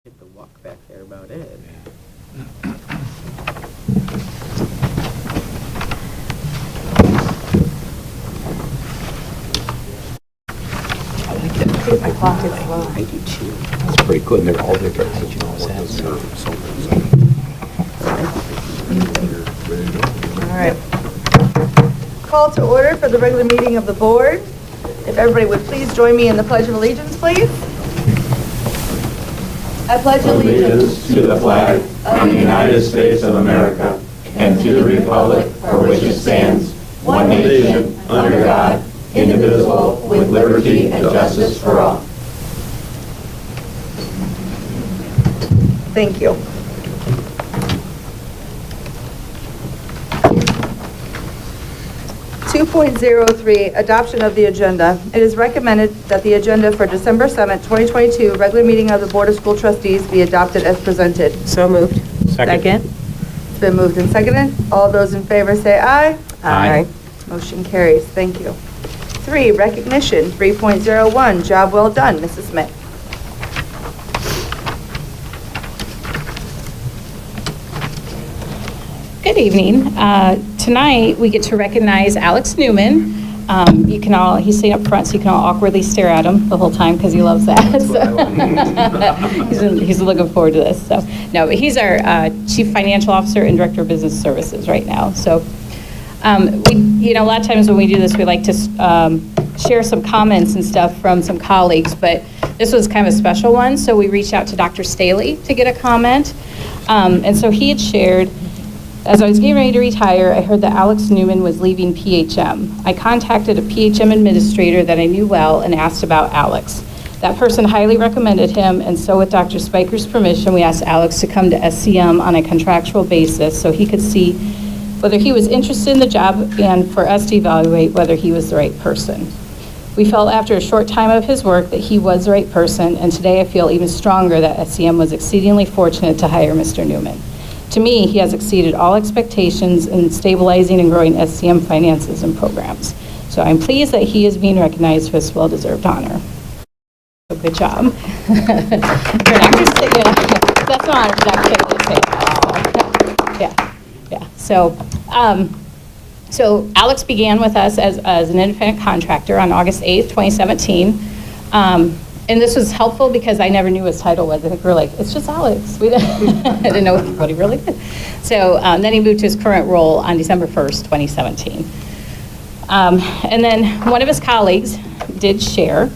Get the walk back there about it. I like that. My clock is slow. I do too. It's pretty cool, and they're all different heights, All right. Call to order for the regular meeting of the board. If everybody would please join me in the Pledge of Allegiance, please. I pledge allegiance to the flag of the United States of America and to the republic for which it stands, one nation, under God, indivisible, with liberty and justice for all. Thank you. .03 Adoption of the agenda. It is recommended that the agenda for December 7th, 2022 regular meeting of the Board of School Trustees be adopted as presented. So moved. Second. It's been moved and seconded. All those in favor say aye. Aye. Motion carries. Thank you. 3, recognition. 3.01, job well done, Mrs. Smith. Good evening. Tonight, we get to recognize Alex Newman. You can all, he's sitting up front, so you can all awkwardly stare at him the whole time because he loves that. So, he's looking forward to this. So, no, but he's our Chief Financial Officer and Director of Business Services right now. So, a lot of times when we do this, we like to share some comments and stuff from some colleagues, but this was kind of a special one, so we reached out to Dr. Staley to get a comment. And so he had shared, as I was getting ready to retire, I heard that Alex Newman was leaving PHM. I contacted a PHM administrator that I knew well and asked about Alex. That person highly recommended him, and so with Dr. Spiker's permission, we asked Alex to come to SCM on a contractual basis so he could see whether he was interested in the job and for us to evaluate whether he was the right person. We felt after a short time of his work that he was the right person, and today I feel even stronger that SCM was exceedingly fortunate to hire Mr. Newman. To me, he has exceeded all expectations in stabilizing and growing SCM finances and programs. So I'm pleased that he is being recognized for this well-deserved honor. So good job. That's not Dr. Yeah. So Alex began with us as an independent contractor on August 8th, 2017. And this was helpful because I never knew what his title was. I think we were like, it's just Alex. I didn't know what he really did. So then he moved to his current role on December 1st, 2017. And then one of his colleagues did share,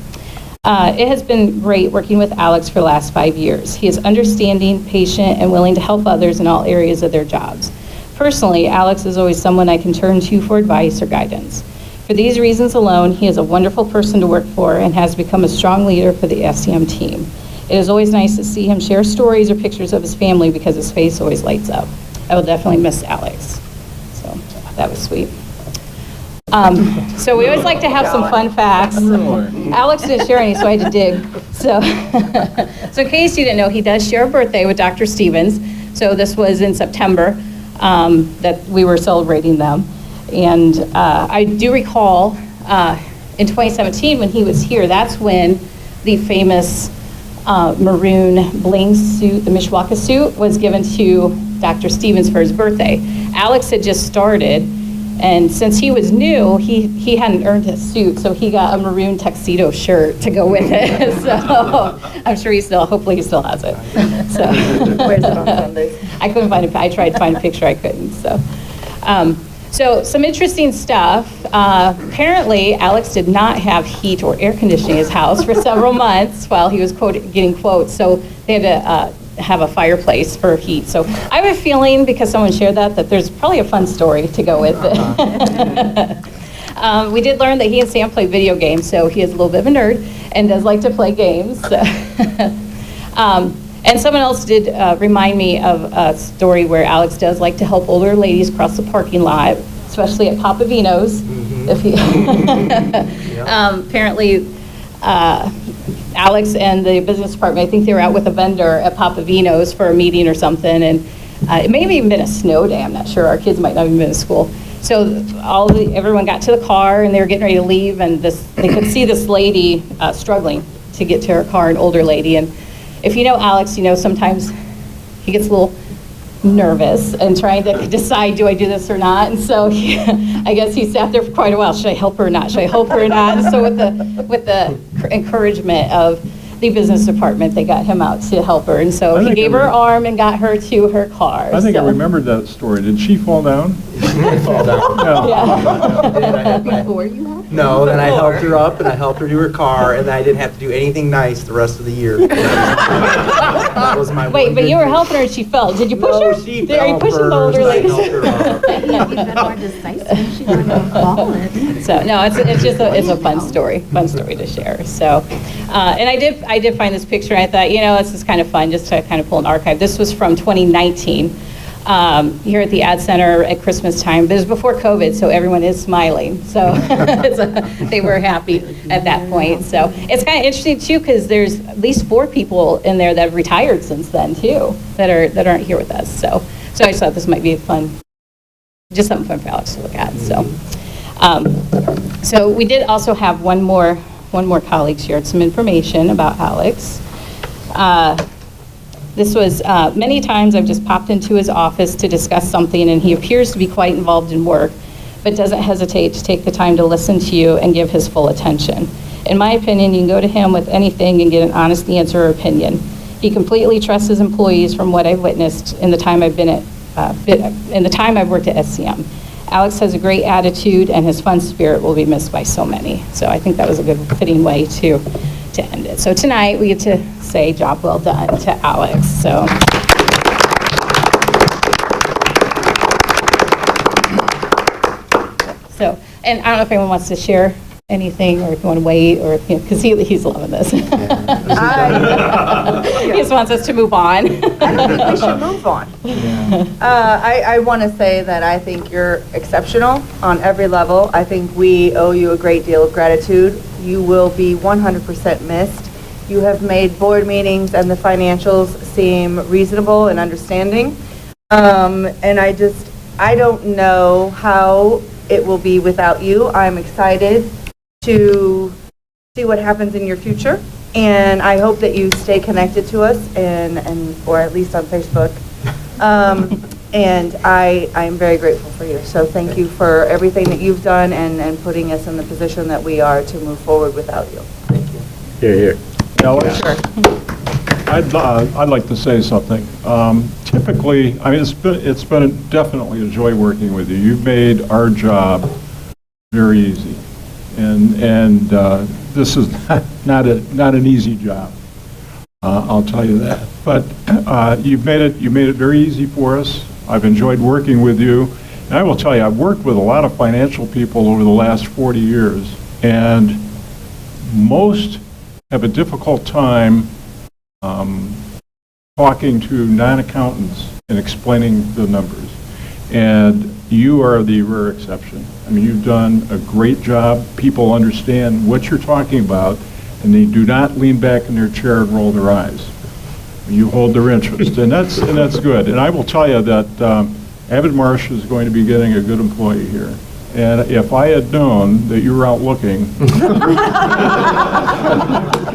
it has been great working with Alex for the last 5 years. He is understanding, patient, and willing to help others in all areas of their jobs. Personally, Alex is always someone I can turn to for advice or guidance. For these reasons alone, he is a wonderful person to work for and has become a strong leader for the SCM team. It is always nice to see him share stories or pictures of his family because his face always lights up. I will definitely miss Alex. So that was sweet. So we always like to have some fun facts. Alex didn't share any, so I had to dig. So in case you didn't know, he does share a birthday with Dr. Stevens. So this was in September that we were celebrating them. And I do recall in 2017 when he was here, that's when the famous maroon bling suit, the Mishawaka suit, was given to Dr. Stevens for his birthday. Alex had just started, and since he was new, he hadn't earned his suit, so he got a maroon tuxedo shirt to go with it. So I'm sure hopefully he still has it. So Where's it on Sundays? I couldn't find I tried to find a picture, I couldn't. So some interesting stuff. Apparently, Alex did not have heat or air conditioning in his house for several months while he was getting quotes. So they had to have a fireplace for heat. So I have a feeling, because someone shared that there's probably a fun story to go with it. We did learn that he and Sam play video games, so he is a little bit of a nerd and does like to play games. And someone else did remind me of a story where Alex does like to help older ladies cross the parking lot, especially at Papa Vino's. If he apparently, Alex and the business department, I think they were out with a vendor at Papa Vino's for a meeting or something, and it may have even been a snow day, I'm not sure. Our kids might not have even been in school. So everyone got to the car and they were getting ready to leave, and they could see this lady struggling to get to her car, an older lady, and if you know Alex, you know sometimes he gets a little nervous and trying to decide, do I do this or not? And so I guess he sat there for quite a while. Should I help her or not? Should I help her or not? And so with the encouragement of the business department, they got him out to help her. And so I he think gave I her re- arm and got her to her car. I think I So- remembered that story. Did she fall down? I fall down. Yeah. And then I had my- Before you helped? No, then I helped her up and I helped her to her car and I didn't have to do anything nice the rest of the year. That was my Wait, one but good you were deed. helping her and she fell. Did you push No, her? she Are fell you pushing the first, older I lady? helped her up. You've been more decisive, she wouldn't have fallen. So, no, it's just it's a fun story to share. So, and I did find this picture, and I thought, this is kind of fun, just to kind of pull an archive. This was from 2019, here at the Ad Center at Christmas time. But it was before COVID, so everyone is smiling. So they were happy at that point. So it's kind of interesting, too, because there's at least 4 people in there that have retired since then, too, that aren't here with us. So I just thought this might be fun. Just something fun for Alex to look at. So we did also have one more colleague shared some information about Alex. This was many times I've just popped into his office to discuss something, and he appears to be quite involved in work, but doesn't hesitate to take the time to listen to you and give his full attention. In my opinion, you can go to him with anything and get an honest answer or opinion. He completely trusts his employees from what I've witnessed in the time I've been at in the time I've worked at SCM. Alex has a great attitude, and his fun spirit will be missed by so many. So I think that was a good fitting way to end it. So tonight we get to say job well done to Alex. So, and I don't know if anyone wants to share anything, or if you want to wait, or because he's loving this. He just wants us to move on. I don't think we should move on. I want to say that I think you're exceptional on every level. I think we owe you a great deal of gratitude. You will be 100% missed. You have made board meetings and the financials seem reasonable and understanding. And I don't know how it will be without you. I'm excited to see what happens in your future. And I hope that you stay connected to us, or at least on Facebook. And I'm very grateful for you. So thank you for everything that you've done and putting us in the position that we are to move forward without you. Thank you. Here. Alex? I'd like to say something. Typically, I mean, it's been definitely a joy working with you. You've made our job very easy. And this is not an easy job. I'll tell you that. But you made it very easy for us. I've enjoyed working with you. And I will tell you, I've worked with a lot of financial people over the last 40 years, and most have a difficult time talking to non-accountants and explaining the numbers. And you are the rare exception. I mean, you've done a great job. People understand what you're talking about, and they do not lean back in their chair and roll their eyes. You hold their interest, and that's good. And I will tell you that Abbott Marsh is going to be getting a good employee here. And if I had known that you were out looking,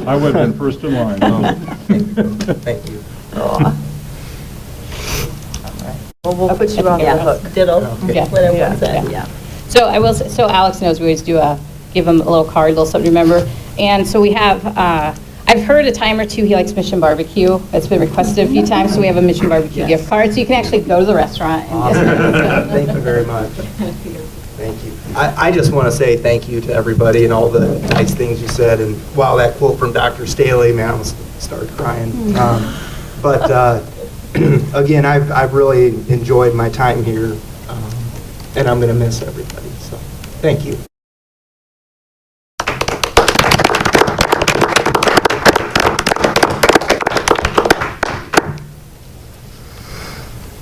I would have been first in line. Thank you. Well, we'll put you on the hook. Ditto, Yeah. what everyone said. Yeah. So I will. So Alex knows we always do give him a little card, a little something to remember. And so we have. I've heard a time or two he likes Mission Barbecue. It's been requested a few times, so we have a Mission Barbecue gift card, so you can actually go to the restaurant. And Thank you very much. Thank you. I just want to say thank you to everybody and all the nice things you said. And wow, that quote from Dr. Staley, man, I almost started crying. But again, I've really enjoyed my time here, and I'm going to miss everybody. So thank you.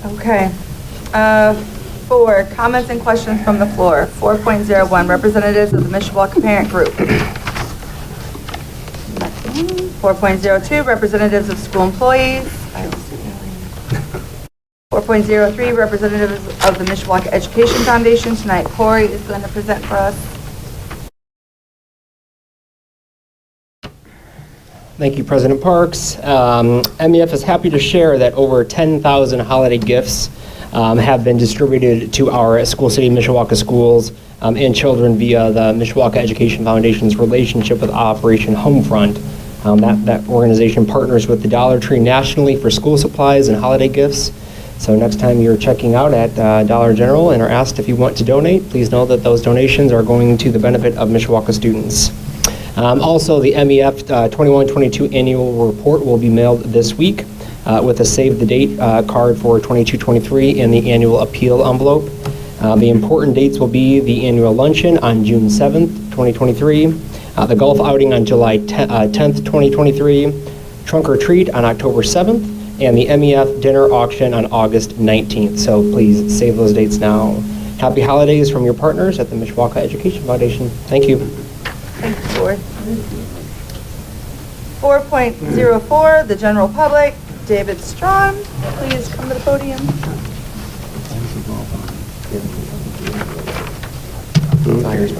Okay. 4, comments and questions from the floor. 4.01, representatives of the Mishawaka Parent Group. 4.02, representatives of school employees. 4.03, representatives of the Mishawaka Education Foundation. Tonight, Corey is going to present for us. Thank you, President Parks. MEF is happy to share that over 10,000 holiday gifts have been distributed to our School City Mishawaka schools and children via the Mishawaka Education Foundation's relationship with Operation Homefront. That organization partners with the Dollar Tree nationally for school supplies and holiday gifts. So next time you're checking out at Dollar General and are asked if you want to donate, please know that those donations are going to the benefit of Mishawaka students. Also, the MEF 21-22 annual report will be mailed this week with a save the date card for 22-23 and the annual appeal envelope. The important dates will be the annual luncheon on June 7th, 2023, the golf outing on July 10th, 2023, trunk or treat on October 7th, and the MEF dinner auction on August 19th. So please save those dates now. Happy holidays from your partners at the Mishawaka Education Foundation. Thank you. Thank you, Board. 4.04, the general public. David Strawn, please come to the podium.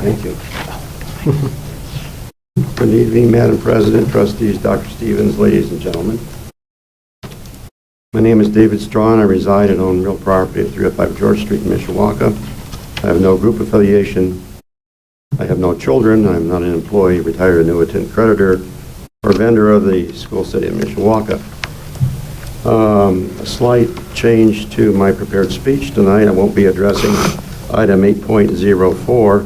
Thank you. Good evening, Madam President, trustees, Dr. Stevens, ladies and gentlemen. My name is David Strawn. I reside and own real property at 305 George Street in Mishawaka. I have no group affiliation. I have no children. I'm not an employee, retired annuitant, creditor, or vendor of the School City of Mishawaka. A slight change to my prepared speech tonight. I won't be addressing item 8.04.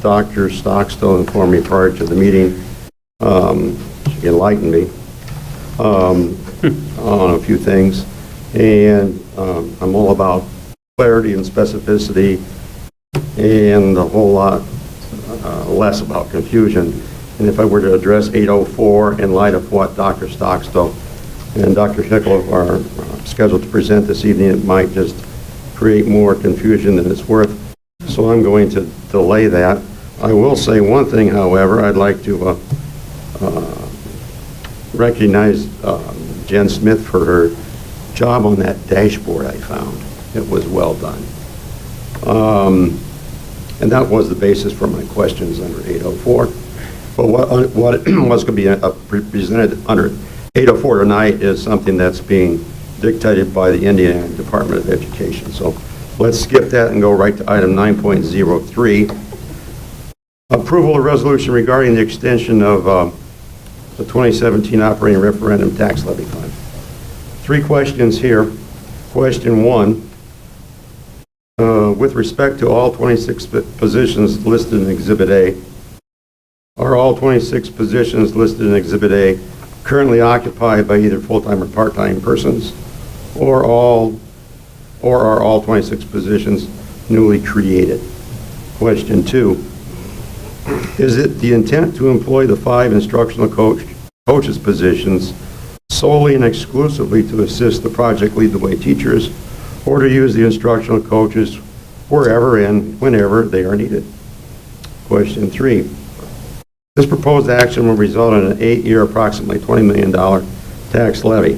Dr. Stockstill informed me prior to the meeting. She enlightened me on a few things. And I'm all about clarity and specificity and a whole lot less about confusion. And if I were to address 804 in light of what Dr. Stockstill and Dr. Hickel are scheduled to present this evening, it might just create more confusion than it's worth. So I'm going to delay that. I will say one thing, however. I'd like to recognize Jen Smith for her job on that dashboard I found. It was well done. And that was the basis for my questions under 804. But what was going to be presented under 804 tonight is something that's being dictated by the Indiana Department of Education. So let's skip that and go right to item 9.03. Approval of resolution regarding the extension of the 2017 operating referendum tax levy fund. Three questions here. Question one, with respect to all 26 positions listed in Exhibit A, are all 26 positions listed in Exhibit A currently occupied by either full-time or part-time persons, or are all 26 positions newly created? Question two, is it the intent to employ the 5 instructional coaches positions solely and exclusively to assist the Project Lead the Way teachers, or to use the instructional coaches wherever and whenever they are needed? Question three, this proposed action will result in an 8-year, approximately $20 million tax levy.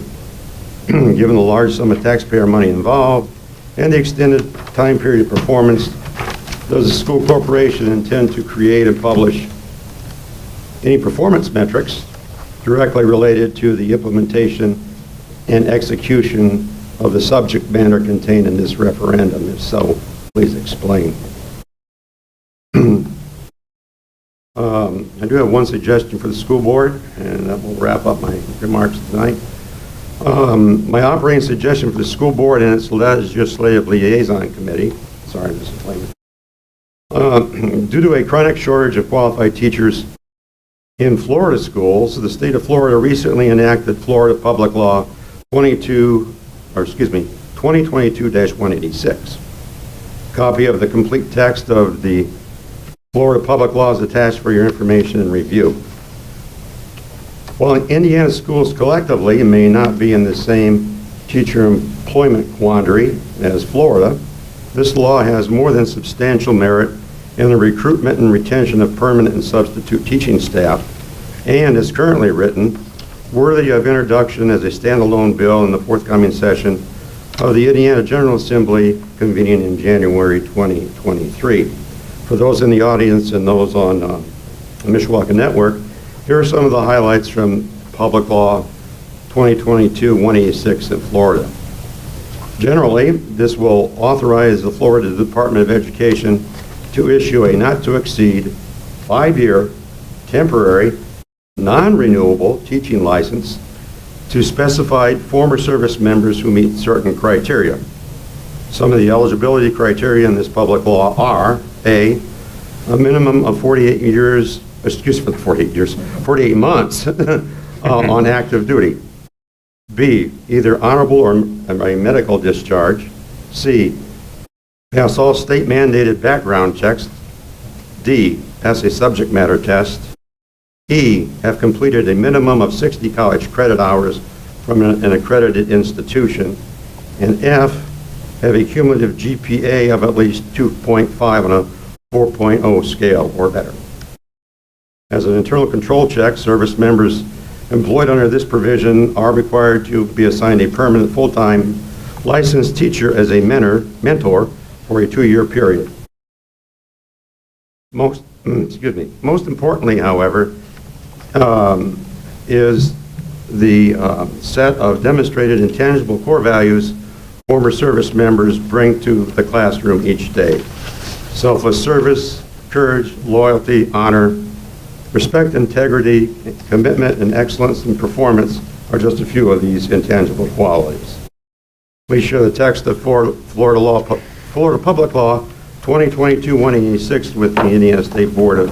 Given the large sum of taxpayer money involved and the extended time period of performance, does the school corporation intend to create and publish any performance metrics directly related to the implementation and execution of the subject matter contained in this referendum? If so, please explain. I do have one suggestion for the school board, and that will wrap up my remarks tonight. My operating suggestion for the school board and its legislative liaison committee, sorry, Mrs. Lehman, due to a chronic shortage of qualified teachers in Florida schools, the state of Florida recently enacted Florida Public Law 2022-186. Copy of the complete text of the Florida Public Law is attached for your information and review. While Indiana schools collectively may not be in the same teacher employment quandary as Florida, this law has more than substantial merit in the recruitment and retention of permanent and substitute teaching staff, and is currently written, worthy of introduction as a standalone bill in the forthcoming session of the Indiana General Assembly convening in January 2023. For those in the audience and those on the Mishawaka Network, Here are some of the highlights from Public Law 2022-186 in Florida. Generally, this will authorize the Florida Department of Education to issue a not-to-exceed 5-year temporary, non-renewable teaching license to specified former service members who meet certain criteria. Some of the eligibility criteria in this public law are: A, a minimum of 48 months on active duty. B, either honorable or a medical discharge. C, pass all state mandated background checks. D, pass a subject matter test. E, have completed a minimum of 60 college credit hours from an accredited institution. And F, have a cumulative GPA of at least 2.5 on a 4.0 scale or better. As an internal control check, service members employed under this provision are required to be assigned a permanent full-time licensed teacher as a mentor for a 2-year period. Most importantly, however, is the set of demonstrated intangible core values former service members bring to the classroom each day. Selfless service, courage, loyalty, honor, respect, integrity, commitment, and excellence in performance are just a few of these intangible qualities. Please share the text of Florida Public Law 2022-186 with the Indiana State Board of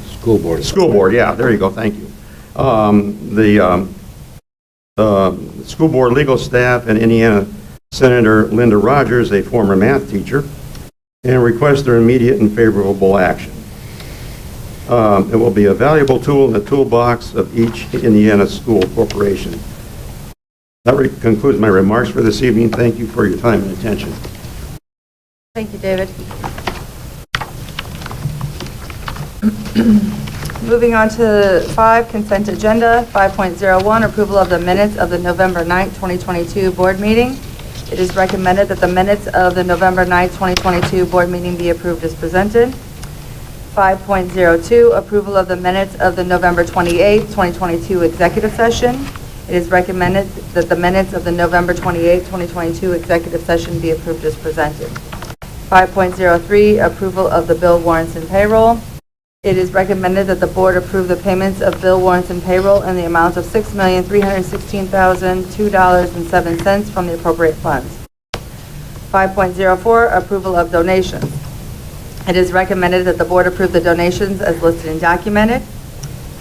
School Board. Yeah, there you go. Thank you. The school board legal staff and Indiana Senator Linda Rogers, a former math teacher, and request their immediate and favorable action. It will be a valuable tool in the toolbox of each Indiana school corporation. That concludes my remarks for this evening. Thank you for your time and attention. Thank you, David. Moving on to 5, consent agenda. 5.01, approval of the minutes of the November 9th, 2022 board meeting. It is recommended that the minutes of the November 9th, 2022 board meeting be approved as presented. 5.02, approval of the minutes of the November 28th, 2022 executive session. It is recommended that the minutes of the November 28th, 2022 executive session be approved as presented. 5.03, approval of the bill warrants and payroll. It is recommended that the board approve the payments of bill warrants and payroll in the amount of $6,316,002.07 from the appropriate funds. 5.04, approval of donations. It is recommended that the board approve the donations as listed and documented.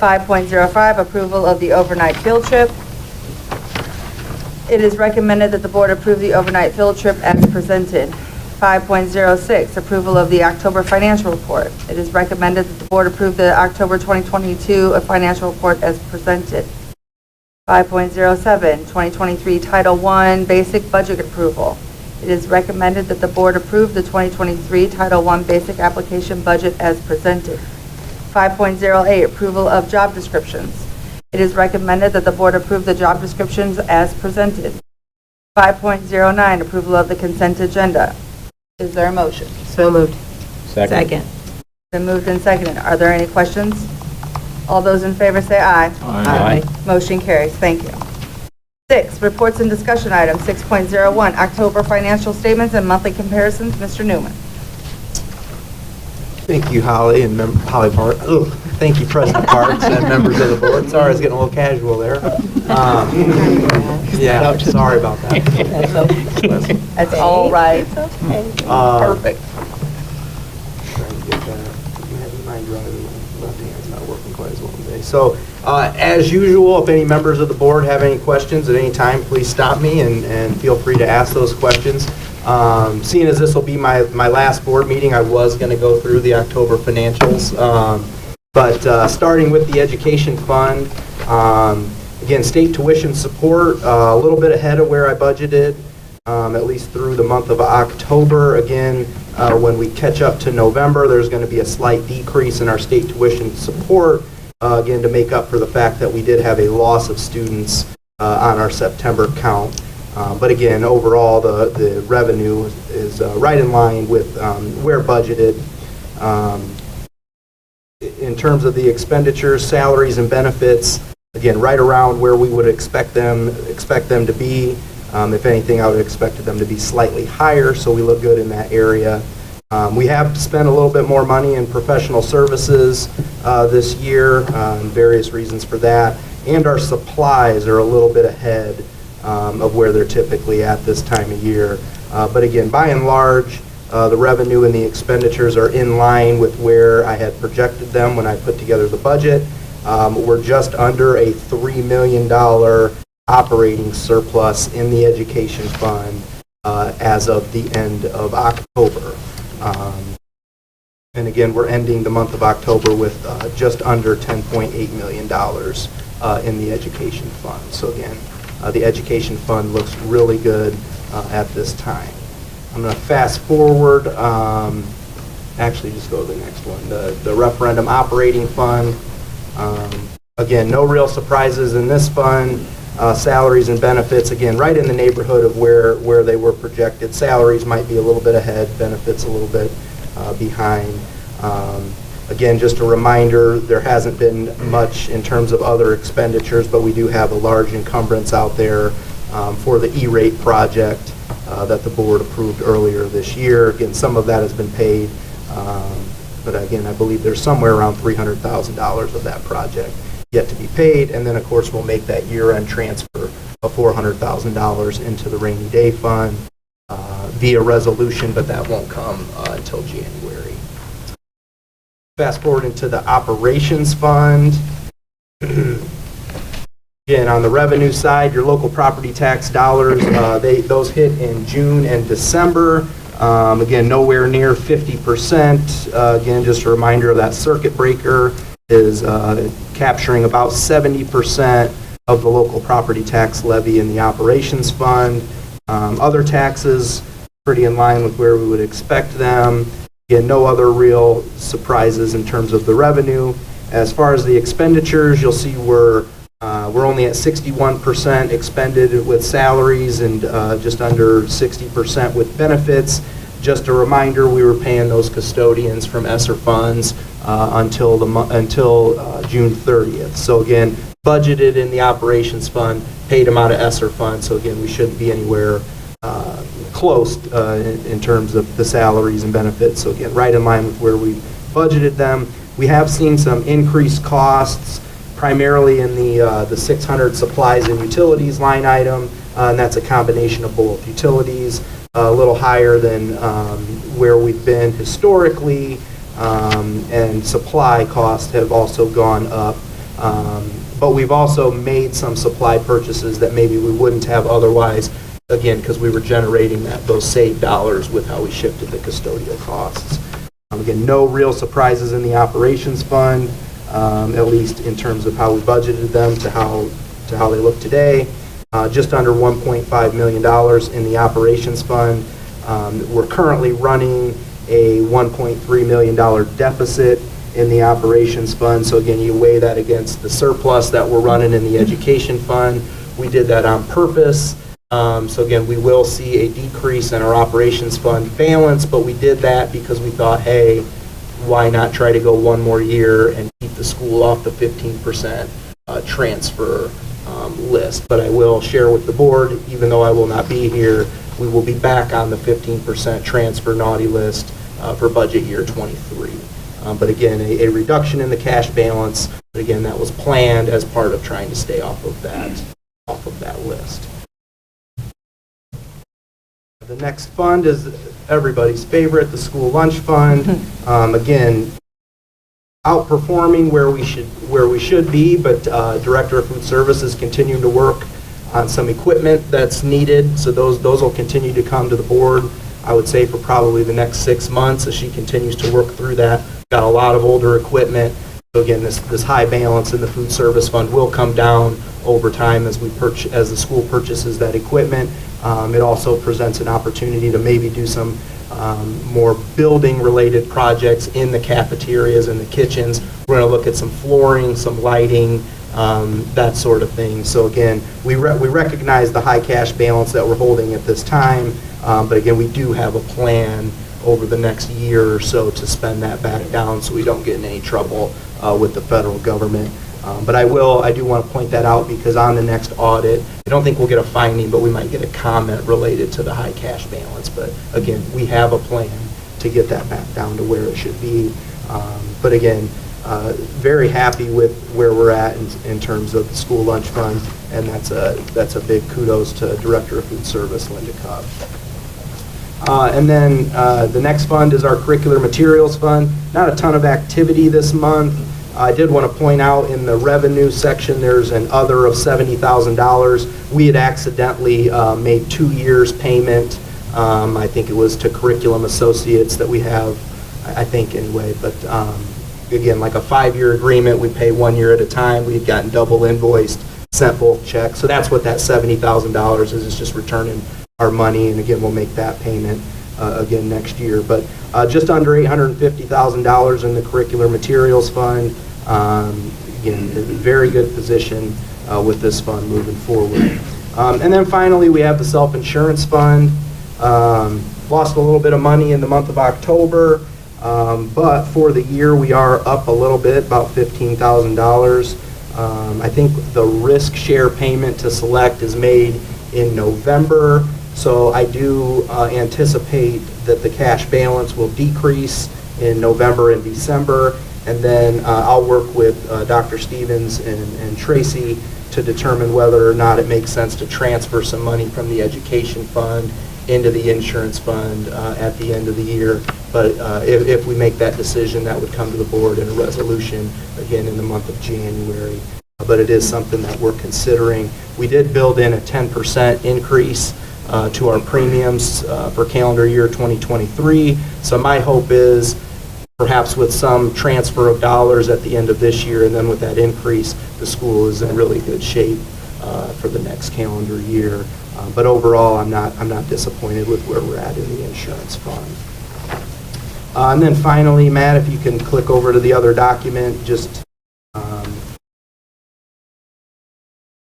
5.05, approval of the overnight field trip. It is recommended that the board approve the overnight field trip as presented. 5.06, approval of the October financial report. It is recommended that the board approve the October 2022 financial report as presented. 5.07, 2023 Title I basic budget approval. It is recommended that the board approve the 2023 Title I basic application budget as presented. 5.08, approval of job descriptions. It is recommended that the board approve the job descriptions as presented. 5.09, approval of the consent agenda. Is there a motion? So moved. Second. Been moved and seconded. Are there any questions? All those in favor say aye. Aye. Motion carries. Thank you. 6, reports and discussion items. 6.01, October financial statements and monthly comparisons. Mr. Newman. Thank you, Holly and Holly Park. Thank you, President Parks and members of the board. Sorry, I was getting a little casual there. Yeah, sorry about that. That's all right. Perfect. Trying to get that. My left hand's not working quite as well today. So, as usual, if any members of the board have any questions at any time, please stop me and feel free to ask those questions. Seeing as this will be my last board meeting, I was going to go through the October financials. But starting with the education fund, again, state tuition support, a little bit ahead of where I budgeted, at least through the month of October. Again, when we catch up to November, there's going to be a slight decrease in our state tuition support, again, to make up for the fact that we did have a loss of students on our September count. But again, overall, the revenue is right in line with where budgeted. in terms of the expenditures, salaries and benefits, again, right around where we would expect them to be. If anything, I would expect them to be slightly higher, so we look good in that area. We have spent a little bit more money in professional services this year, various reasons for that, and our supplies are a little bit ahead of where they're typically at this time of year. But again, by and large, the revenue and the expenditures are in line with where I had projected them when I put together the budget. We're just under a $3 million operating surplus in the education fund as of the end of October. And again, we're ending the month of October with just under $10.8 million in the education fund. So again, the education fund looks really good at this time. I'm going to fast forward, actually just go to the next one, the referendum operating fund. Again, no real surprises in this fund. Salaries and benefits, again, right in the neighborhood of where they were projected. Salaries might be a little bit ahead, benefits a little bit behind. Again, just a reminder, there hasn't been much in terms of other expenditures, but we do have a large encumbrance out there for the E-rate project that the board approved earlier this year. Again, some of that has been paid, but again, I believe there's somewhere around $300,000 of that project yet to be paid, and then of course we'll make that year-end transfer of $400,000 into the rainy day fund via resolution, but that won't come until January. Fast forward into the operations fund. Again, on the revenue side, your local property tax dollars, those hit in June and December. Again, nowhere near 50%. Again, just a reminder of that circuit breaker is capturing about 70% of the local property tax levy in the operations fund. Other taxes, pretty in line with where we would expect them. Again, no other real surprises in terms of the revenue. As far as the expenditures, you'll see we're only at 61% expended with salaries and just under 60% with benefits. Just a reminder, we were paying those custodians from ESSER funds until June 30th. So again, budgeted in the operations fund, paid them out of ESSER funds. So again, we shouldn't be anywhere close in terms of the salaries and benefits. So again, right in line with where we budgeted them. We have seen some increased costs, primarily in the 600 supplies and utilities line item, and that's a combination of both utilities, a little higher than where we've been historically, and supply costs have also gone up. But we've also made some supply purchases that maybe we wouldn't have otherwise, again, because we were generating those saved dollars with how we shifted the custodial costs. Again, no real surprises in the operations fund, at least in terms of how we budgeted them to how they look today. Just under $1.5 million in the operations fund. We're currently running a $1.3 million deficit in the operations fund. So again, you weigh that against the surplus that we're running in the education fund. We did that on purpose. So again, we will see a decrease in our operations fund balance, but we did that because we thought, hey, why not try to go one more year and keep the school off the 15% transfer list. But I will share with the board, even though I will not be here, we will be back on the 15% transfer naughty list for budget year 23. But again, a reduction in the cash balance, but again, that was planned as part of trying to stay off of that list. The next fund is everybody's favorite, the school lunch fund. Again, outperforming where we should be, but Director of Food Services continuing to work on some equipment that's needed. So those will continue to come to the board, I would say, for probably the next 6 months as she continues to work through that. Got a lot of older equipment. So again, this high balance in the food service fund will come down over time as the school purchases that equipment. It also presents an opportunity to maybe do some more building-related projects in the cafeterias and the kitchens. We're going to look at some flooring, some lighting, that sort of thing. So again, we recognize the high cash balance that we're holding at this time, but again, we do have a plan over the next year or so to spend that back down so we don't get in any trouble with the federal government. But I do want to point that out because on the next audit, I don't think we'll get a finding, but we might get a comment related to the high cash balance. But again, we have a plan to get that back down to where it should be. But again, very happy with where we're at in terms of the school lunch fund, and that's a big kudos to Director of Food Service, Linda Cobb. And then the next fund is our curricular materials fund. Not a ton of activity this month. I did want to point out in the revenue section, there's an other of $70,000. We had accidentally made 2 years payment. I think it was to Curriculum Associates that we have, I think anyway, but again, like a 5-year agreement, we pay 1 year at a time. We've gotten double invoiced, sent both checks. So that's what that $70,000 is. It's just returning our money, and again, we'll make that payment again next year. But just under $850,000 in the curricular materials fund. Again, very good position with this fund moving forward. And then finally, we have the self-insurance fund. Lost a little bit of money in the month of October, but for the year, we are up a little bit, about $15,000. I think the risk share payment to Select is made in November, so I do anticipate that the cash balance will decrease in November and December, and then I'll work with Dr. Stevens and Tracy to determine whether or not it makes sense to transfer some money from the education fund into the insurance fund at the end of the year. But if we make that decision, that would come to the board in a resolution, again, in the month of January. But it is something that we're considering. We did build in a 10% increase to our premiums for calendar year 2023. So my hope is perhaps with some transfer of dollars at the end of this year, and then with that increase, the school is in really good shape for the next calendar year. But overall, I'm not disappointed with where we're at in the insurance fund. And then finally, Matt, if you can click over to the other document, just in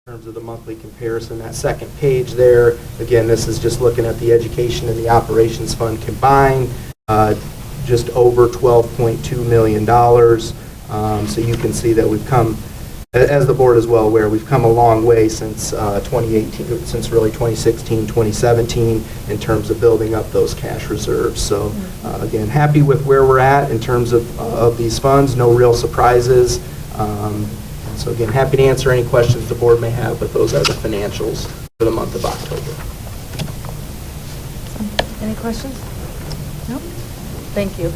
terms of the monthly comparison, that second page there, again, this is just looking at the education and the operations fund combined, just over $12.2 million. So you can see that we've come, as the board is well aware, we've come a long way since 2018, since really 2016, 2017, in terms of building up those cash reserves. So again, happy with where we're at in terms of these funds, no real surprises. So again, happy to answer any questions the board may have, but those are the financials for the month of October. Any questions? No? Thank you.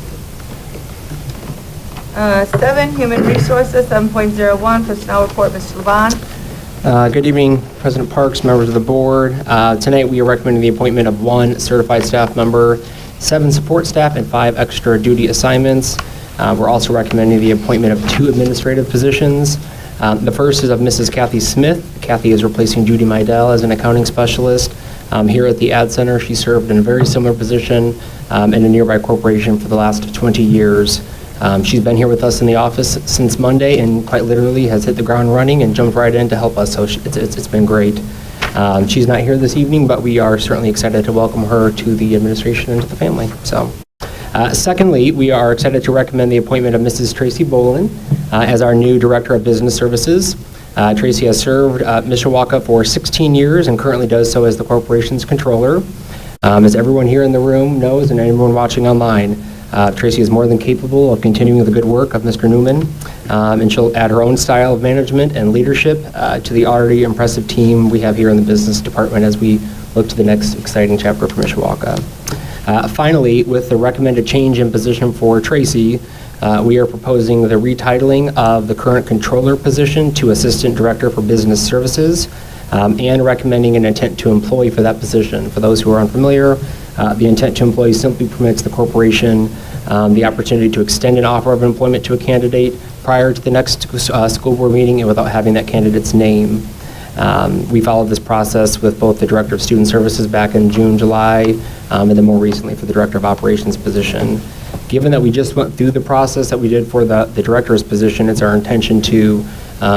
7, Human Resources, 7.01, Personnel Report, Mr. Levon. Good evening, President Parks, members of the board. Tonight we are recommending the appointment of 1 certified staff member, 7 support staff, and 5 extra duty assignments. We're also recommending the appointment of 2 administrative positions. The first is of Mrs. Kathy Smith. Kathy is replacing Judy Meidel as an accounting specialist. Here at the Ad Center, she served in a very similar position in a nearby corporation for the last 20 years. She's been here with us in the office since Monday and quite literally has hit the ground running and jumped right in to help us, so it's been great. She's not here this evening, but we are certainly excited to welcome her to the administration and to the family. So, secondly, we are excited to recommend the appointment of Mrs. Tracy Bolin as our new Director of Business Services. Tracy has served Mishawaka for 16 years and currently does so as the corporation's controller. As everyone here in the room knows and anyone watching online, Tracy is more than capable of continuing the good work of Mr. Newman, and she'll add her own style of management and leadership to the already impressive team we have here in the business department as we look to the next exciting chapter for Mishawaka. Finally, with the recommended change in position for Tracy, we are proposing the retitling of the current controller position to Assistant Director for Business Services, and recommending an intent to employ for that position. For those who are unfamiliar, the intent to employ simply permits the corporation the opportunity to extend an offer of employment to a candidate prior to the next school board meeting and without having that candidate's name. We followed this process with both the Director of Student Services back in June, July, and then more recently for the Director of Operations position. Given that we just went through the process that we did for the Director's position, it's our intention to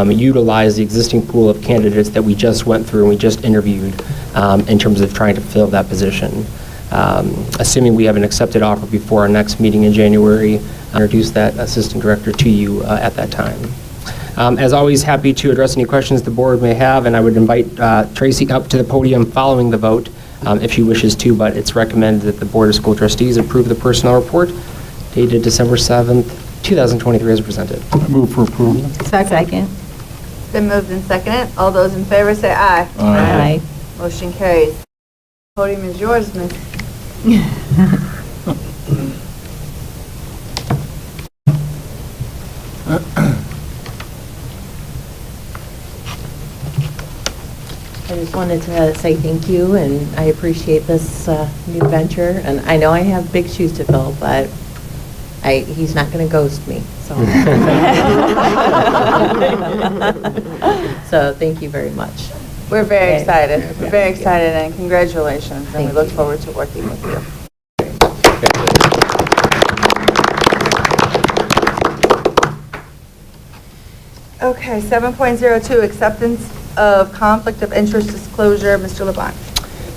utilize the existing pool of candidates that we just went through and we just interviewed in terms of trying to fill that position. Assuming we have an accepted offer before our next meeting in January, introduce that assistant director to you at that time. As always, happy to address any questions the board may have, and I would invite Tracy up to the podium following the vote if she wishes to, but it's recommended that the Board of School Trustees approve the personnel report dated December 7th, 2023 as presented. Move for approval. Second. Been moved and seconded. All those in favor say aye. Aye. Motion carries. Podium is yours, Miss. I just wanted to say thank you, and I appreciate this new venture. And I know I have big shoes to fill, but he's not going to ghost me. So, so thank you very much. We're very excited. We're very Thank you. excited, and congratulations. And we Thank look you. forward to working with you. Okay, 7.02, acceptance of conflict of interest disclosure. Mr. Labange.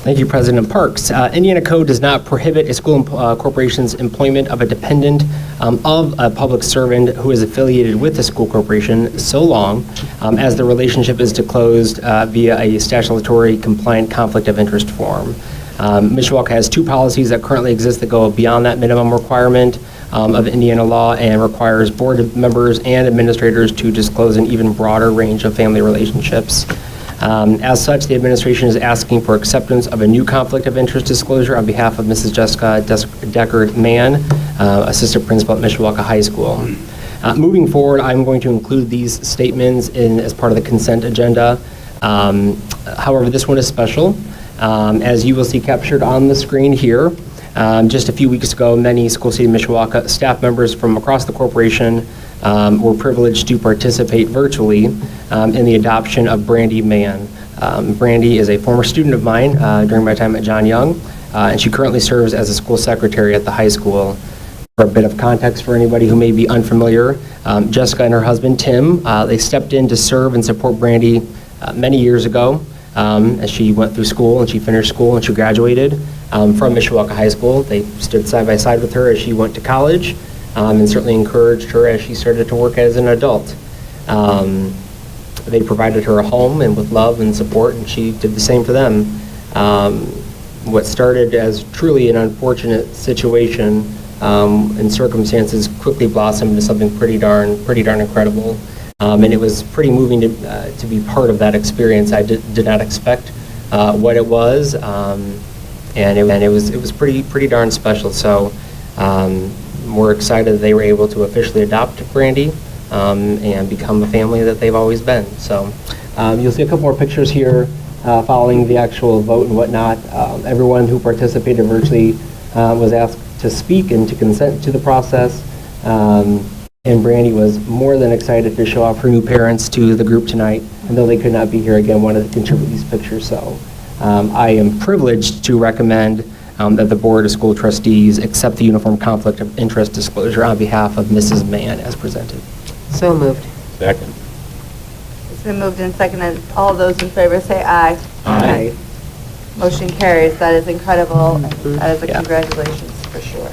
Thank you, President Parks. Indiana Code does not prohibit a school corporation's employment of a dependent of a public servant who is affiliated with the school corporation so long as the relationship is disclosed via a statutory compliant conflict of interest form. Mishawaka has two policies that currently exist that go beyond that minimum requirement of Indiana law and requires board members and administrators to disclose an even broader range of family relationships. As such, the administration is asking for acceptance of a new conflict of interest disclosure on behalf of Mrs. Jessica Deckard-Mann, Assistant Principal at Mishawaka High School. Moving forward, I'm going to include these statements as part of the consent agenda. However, this one is special. As you will see captured on the screen here, just a few weeks ago, many School City Mishawaka staff members from across the corporation were privileged to participate virtually in the adoption of Brandy Mann. Brandy is a former student of mine during my time at John Young, and she currently serves as a school secretary at the high school. For a bit of context for anybody who may be unfamiliar, Jessica and her husband, Tim, they stepped in to serve and support Brandy many years ago as she went through school and she finished school and she graduated from Mishawaka High School. They stood side by side with her as she went to college. And certainly encouraged her as she started to work as an adult. They provided her a home and with love and support, and she did the same for them. What started as truly an unfortunate situation and circumstances quickly blossomed into something pretty darn incredible. And it was pretty moving to be part of that experience. I did not expect what it was, and it was pretty darn special. So. We're excited that they were able to officially adopt Brandy and become the family that they've always been. So you'll see a couple more pictures here following the actual vote and whatnot. Everyone who participated virtually was asked to speak and to consent to the process. And Brandy was more than excited to show off her new parents to the group tonight. And though they could not be here again, wanted to contribute these pictures. So I am privileged to recommend that the Board of School Trustees accept the uniform conflict of interest disclosure on behalf of Mrs. Mann as presented. So moved. Second. It's been moved and seconded. All those in favor say aye. Aye. Motion carries. That is incredible. That is a Yeah. congratulations for sure.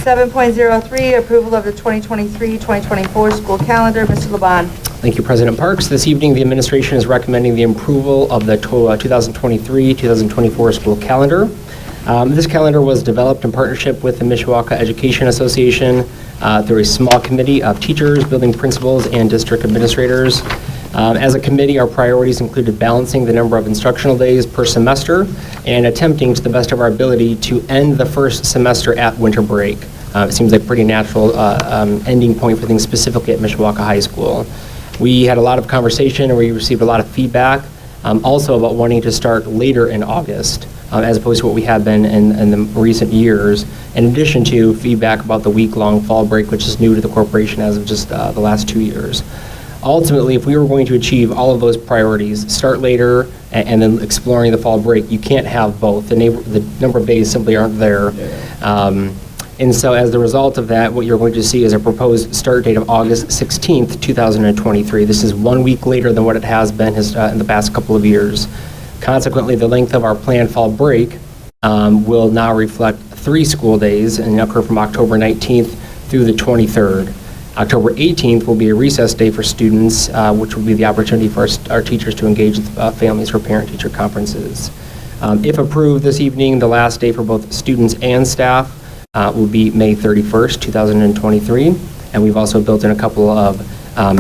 7.03, approval of the 2023-2024 school calendar. Mr. Labange. Thank you, President Parks. This evening, the administration is recommending the approval of the 2023-2024 school calendar. This calendar was developed in partnership with the Mishawaka Education Association through a small committee of teachers, building principals, and district administrators. As a committee, our priorities included balancing the number of instructional days per semester and attempting to the best of our ability to end the first semester at winter break. It seems like a pretty natural ending point for things specifically at Mishawaka High School. We had a lot of conversation and we received a lot of feedback also about wanting to start later in August as opposed to what we have been in the recent years, in addition to feedback about the week-long fall break, which is new to the corporation as of just the last 2 years. Ultimately, if we were going to achieve all of those priorities, start later and then exploring the fall break, you can't have both. The number of days simply aren't there. And so as a result of that, what you're going to see is a proposed start date of August 16th, 2023. This is 1 week later than what it has been in the past couple of years. Consequently, the length of our planned fall break will now reflect 3 school days and occur from October 19th through the 23rd. October 18th will be a recess day for students, which will be the opportunity for our teachers to engage with families for parent-teacher conferences. If approved this evening, the last day for both students and staff will be May 31st, 2023. And we've also built in a couple of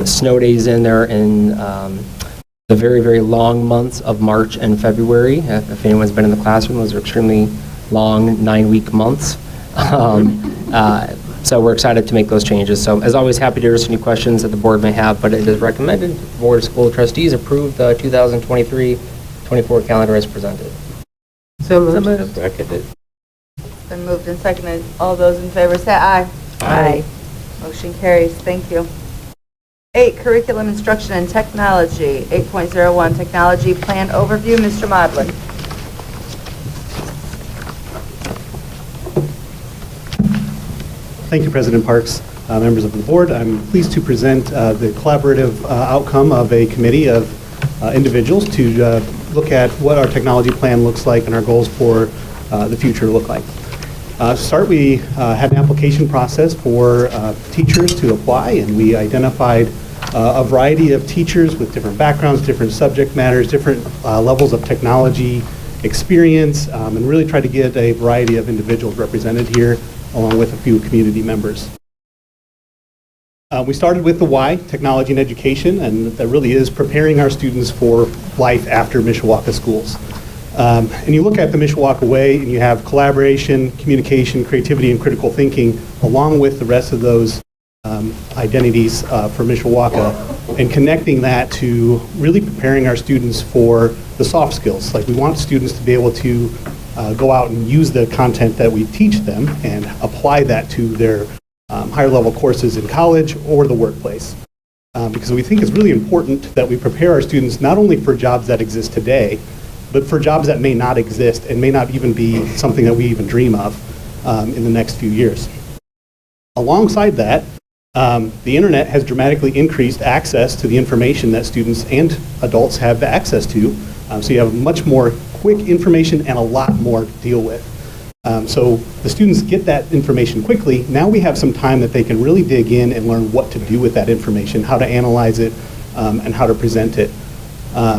snow days in there in the very, very long months of March and February. If anyone's been in the classroom, those are extremely long 9-week months. So we're excited to make those changes. So as always, happy to address any questions that the board may have, but it is recommended that the Board of School Trustees approve the 2023-24 calendar as presented. So moved. Seconded. It's been moved and seconded. All those in favor say aye. Aye. Motion carries. Thank you. 8, Curriculum Instruction and Technology. 8.01, Technology Plan Overview. Mr. Modlin. Thank you, President Parks, members of the board. I'm pleased to present the collaborative outcome of a committee of individuals to look at what our technology plan looks like and our goals for the future look like. To start, we had an application process for teachers to apply, and we identified a variety of teachers with different backgrounds, different subject matters, different levels of technology experience, and really tried to get a variety of individuals represented here, along with a few community members. We started with the why, technology and education, and that really is preparing our students for life after Mishawaka schools. And you look at the Mishawaka way, and you have collaboration, communication, creativity, and critical thinking, along with the rest of those identities for Mishawaka, and connecting that to really preparing our students for the soft skills. Like, we want students to be able to go out and use the content that we teach them and apply that to their higher level courses in college or the workplace. Because we think it's really important that we prepare our students not only for jobs that exist today, but for jobs that may not exist and may not even be something that we even dream of in the next few years. Alongside that, the internet has dramatically increased access to the information that students and adults have access to. So you have much more quick information and a lot more to deal with. So the students get that information quickly. Now we have some time that they can really dig in and learn what to do with that information, how to analyze it, and how to present it.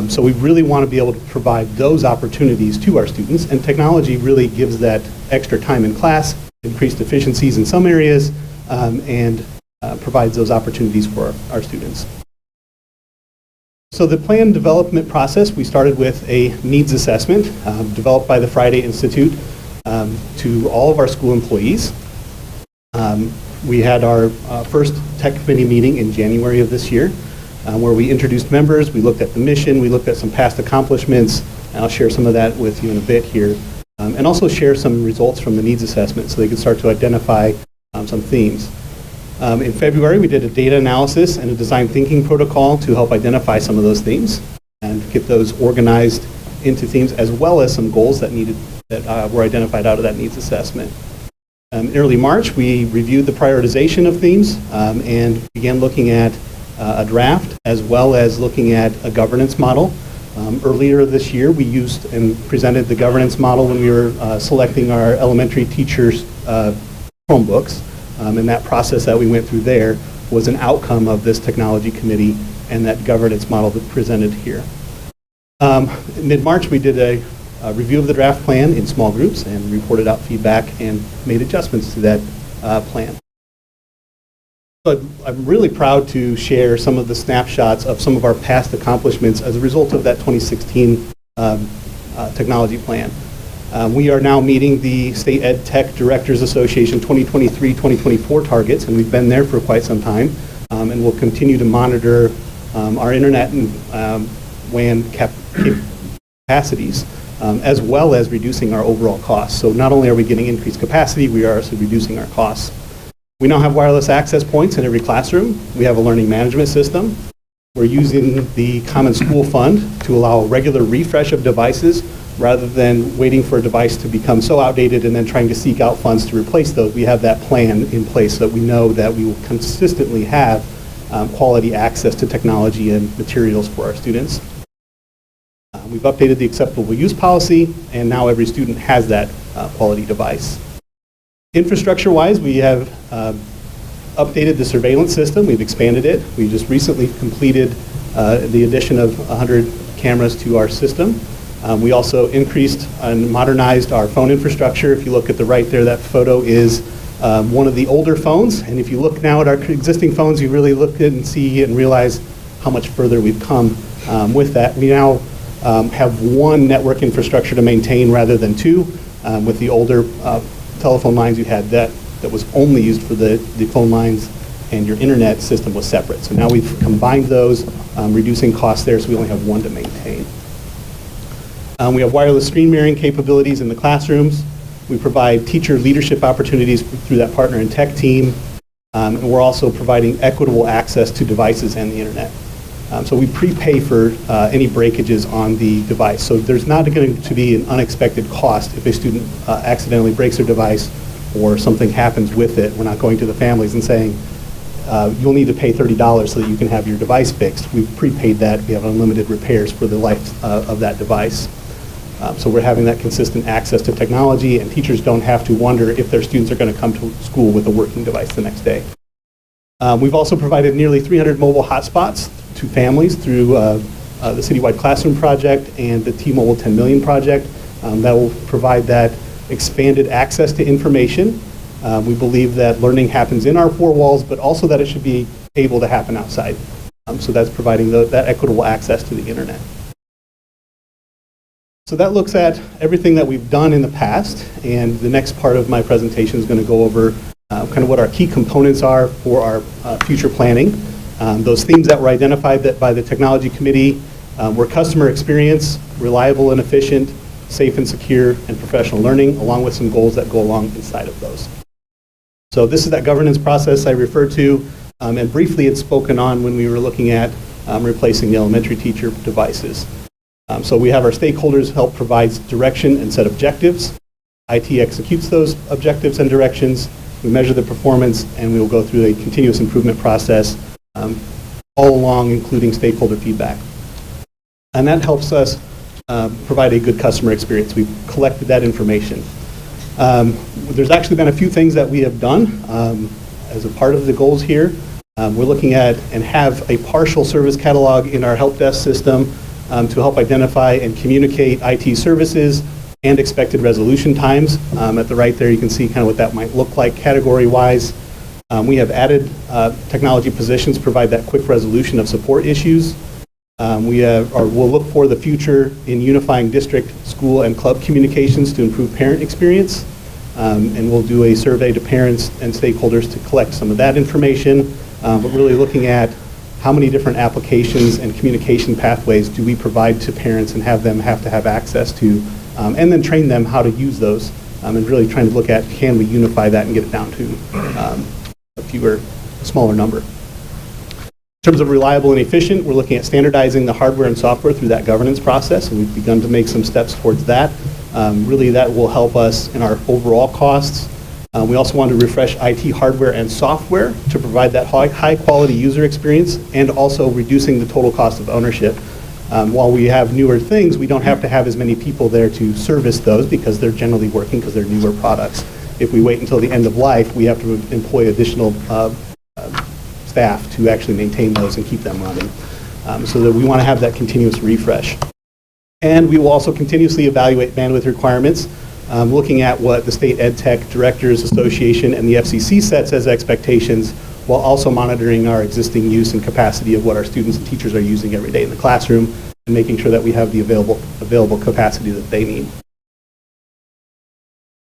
So we really want to be able to provide those opportunities to our students, and technology really gives that extra time in class, increased efficiencies in some areas, and provides those opportunities for our students. So the plan development process, we started with a needs assessment developed by the Friday Institute to all of our school employees. We had our first tech committee meeting in January of this year, where we introduced members, we looked at the mission, we looked at some past accomplishments, and I'll share some of that with you in a bit here, and also share some results from the needs assessment so they can start to identify some themes. In February, we did a data analysis and a design thinking protocol to help identify some of those themes and get those organized into themes, as well as some goals that were identified out of that needs assessment. In early March, we reviewed the prioritization of themes and began looking at a draft, as well as looking at a governance model. Earlier this year, we used and presented the governance model when we were selecting our elementary teachers' Chromebooks. And that process that we went through there was an outcome of this technology committee and that governance model that presented here. In mid-March, we did a review of the draft plan in small groups and reported out feedback and made adjustments to that plan. But I'm really proud to share some of the snapshots of some of our past accomplishments as a result of that 2016 technology plan. We are now meeting the State Ed Tech Directors Association 2023-2024 targets, and we've been there for quite some time, and we'll continue to monitor our internet and WAN capacities, as well as reducing our overall costs. So not only are we getting increased capacity, we are also reducing our costs. We now have wireless access points in every classroom. We have a learning management system. We're using the Common School Fund to allow a regular refresh of devices rather than waiting for a device to become so outdated and then trying to seek out funds to replace those. We have that plan in place so that we know that we will consistently have quality access to technology and materials for our students. We've updated the acceptable use policy, and now every student has that quality device. Infrastructure-wise, we have updated the surveillance system. We've expanded it. We just recently completed the addition of 100 cameras to our system. We also increased and modernized our phone infrastructure. If you look at the right there, that photo is one of the older phones. And if you look now at our existing phones, you really look at and see and realize how much further we've come with that. We now have one network infrastructure to maintain rather than two. With the older telephone lines you had, that was only used for the phone lines, and your internet system was separate. So now we've combined those, reducing costs there, so we only have one to maintain. We have wireless screen mirroring capabilities in the classrooms. We provide teacher leadership opportunities through that partner and tech team. And we're also providing equitable access to devices and the internet. So we prepay for any breakages on the device. So there's not going to be an unexpected cost if a student accidentally breaks their device or something happens with it. We're not going to the families and saying, you'll need to pay $30 so that you can have your device fixed. We've prepaid that. We have unlimited repairs for the life of that device. So we're having that consistent access to technology, and teachers don't have to wonder if their students are going to come to school with a working device the next day. We've also provided nearly 300 mobile hotspots to families through the Citywide Classroom Project and the T-Mobile 10 Million Project. That will provide that expanded access to information. We believe that learning happens in our four walls, but also that it should be able to happen outside. So that's providing that equitable access to the internet. So that looks at everything that we've done in the past, and the next part of my presentation is going to go over kind of what our key components are for our future planning. Those themes that were identified by the Technology Committee were customer experience, reliable and efficient, safe and secure, and professional learning, along with some goals that go along inside of those. So this is that governance process I referred to, and briefly it's spoken on when we were looking at replacing the elementary teacher devices. So we have our stakeholders help provide direction and set objectives. IT executes those objectives and directions. We measure the performance, and we will go through a continuous improvement process all along, including stakeholder feedback. And that helps us provide a good customer experience. We've collected that information. There's actually been a few things that we have done as a part of the goals here. We're looking at and have a partial service catalog in our help desk system to help identify and communicate IT services and expected resolution times. At the right there, you can see kind of what that might look like category-wise. We have added technology positions to provide that quick resolution of support issues. We'll look for the future in unifying district, school, and club communications to improve parent experience. And we'll do a survey to parents and stakeholders to collect some of that information, but really looking at how many different applications and communication pathways do we provide to parents and have them have to have access to, and then train them how to use those, and really trying to look at, can we unify that and get it down to a smaller number. In terms of reliable and efficient, we're looking at standardizing the hardware and software through that governance process, and we've begun to make some steps towards that. Really, that will help us in our overall costs. We also want to refresh IT hardware and software to provide that high-quality user experience, and also reducing the total cost of ownership. While we have newer things, we don't have to have as many people there to service those because they're generally working because they're newer products. If we wait until the end of life, we have to employ additional staff to actually maintain those and keep them running. So that we want to have that continuous refresh. And we will also continuously evaluate bandwidth requirements, looking at what the State Ed Tech Directors Association and the FCC sets as expectations, while also monitoring our existing use and capacity of what our students and teachers are using every day in the classroom, and making sure that we have the available capacity that they need.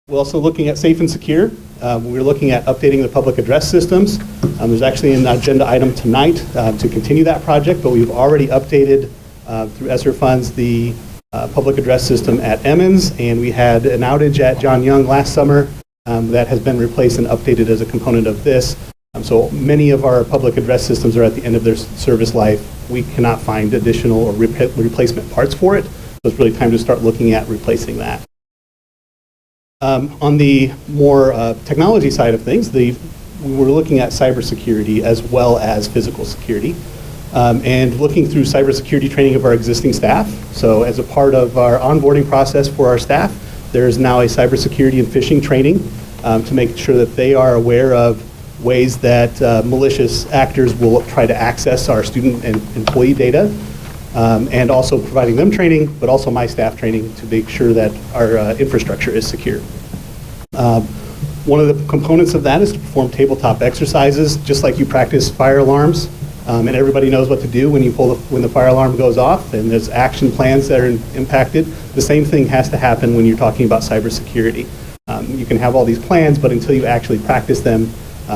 We're also looking at safe and secure. We're looking at updating the public address systems. There's actually an agenda item tonight to continue that project, but we've already updated through ESSER funds the public address system at Emmons, and we had an outage at John Young last summer that has been replaced and updated as a component of this. So many of our public address systems are at the end of their service life. We cannot find additional or replacement parts for it, so it's really time to start looking at replacing that. On the more technology side of things, we're looking at cybersecurity as well as physical security. And looking through cybersecurity training of our existing staff. So as a part of our onboarding process for our staff, there is now a cybersecurity and phishing training to make sure that they are aware of ways that malicious actors will try to access our student and employee data, and also providing them training, but also my staff training to make sure that our infrastructure is secure. One of the components of that is to perform tabletop exercises, just like you practice fire alarms, and everybody knows what to do when when the fire alarm goes off, and there's action plans that are impacted. The same thing has to happen when you're talking about cybersecurity. You can have all these plans, but until you actually practice them,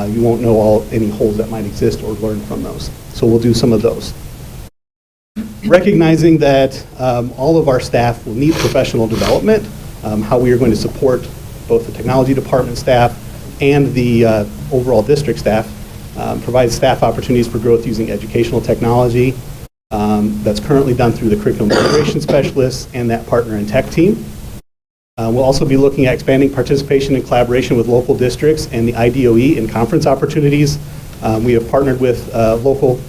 you won't know any holes that might exist or learn from those. So we'll do some of those. Recognizing that all of our staff will need professional development, how we are going to support both the technology department staff and the overall district staff, provide staff opportunities for growth using educational technology. That's currently done through the curriculum integration specialists and that partner and tech team. We'll also be looking at expanding participation and collaboration with local districts and the IDOE in conference opportunities. We have partnered with local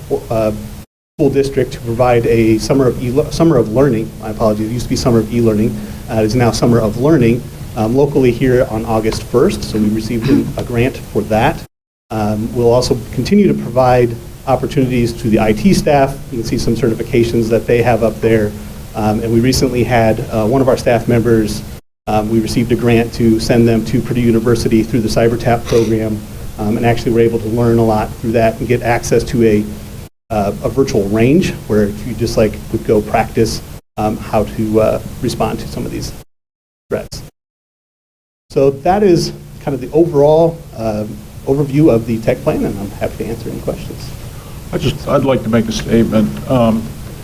school district to provide a summer of learning. My apologies, it used to be summer of e-learning. It is now summer of learning locally here on August 1st, so we received a grant for that. We'll also continue to provide opportunities to the IT staff. You can see some certifications that they have up there. And we recently had one of our staff members, we received a grant to send them to Purdue University through the CyberTap program, and actually were able to learn a lot through that and get access to a virtual range where you just would go practice how to respond to some of these threats. So that is kind of the overall overview of the tech plan, and I'm happy to answer any questions. I'd like to make a statement.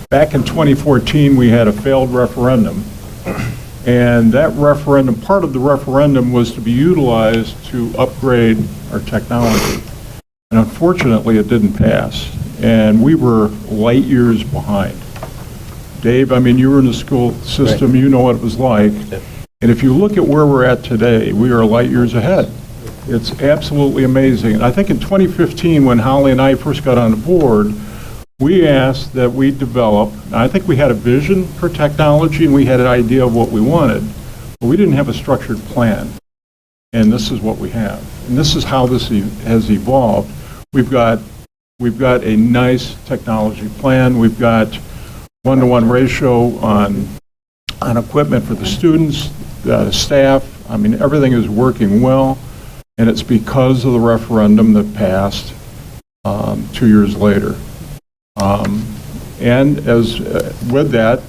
Back in 2014, we had a failed referendum, and that referendum, part of the referendum was to be utilized to upgrade our technology. And unfortunately, it didn't pass, and we were light years behind. Dave, I mean, you were in the school system, right. You know what it was like. And if you look at where we're at today, we are light years ahead. It's absolutely amazing. And I think in 2015, when Holly and I first got on the board, we asked that we develop, I think we had a vision for technology and we had an idea of what we wanted, but we didn't have a structured plan. And this is what we have. And this is how this has evolved. We've got a nice technology plan. We've got 1-to-1 ratio on equipment for the students, the staff. I mean, everything is working well. And it's because of the referendum that passed 2 years later. And as with that,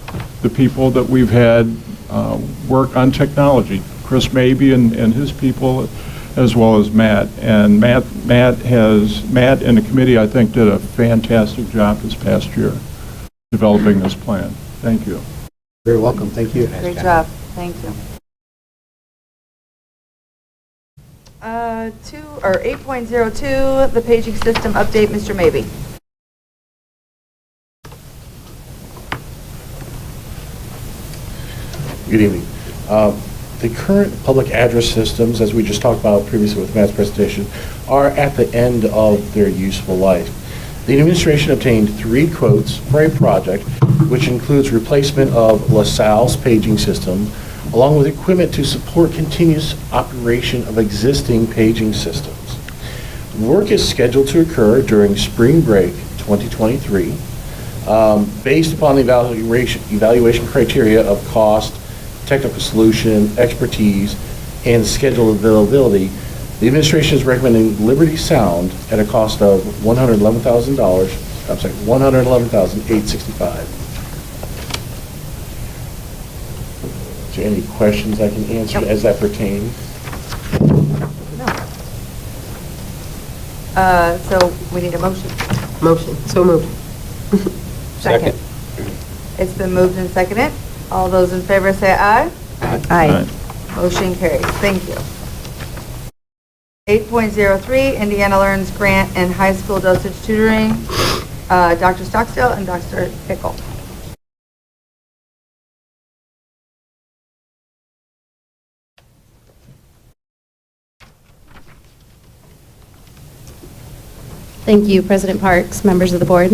the people that we've had work on technology, Chris Mabey and his people, as well as Matt. And Matt and the committee, I think, did a fantastic job this past year developing this plan. Thank you. Very welcome. Thank you. Great job. Thank you. 8.02, the paging system update, Mr. Mabey. Good evening. The current public address systems, as we just talked about previously with Matt's presentation, are at the end of their useful life. The administration obtained 3 quotes for a project, which includes replacement of LaSalle's paging system, along with equipment to support continuous operation of existing paging systems. Work is scheduled to occur during spring break 2023. Based upon the evaluation criteria of cost, technical solution, expertise, and schedule availability, the administration is recommending Liberty Sound at a cost of $111,865. Is there any questions I can answer as that pertains? No. So we need a motion. Motion. So moved. Second. It's been moved and seconded. All those in favor say aye. Aye. Motion carries. Thank you. 8.03, Indiana Learns Grant and High School Dosage Tutoring, Dr. Stockstill and Dr. Pickle. Thank you, President Parks, members of the board.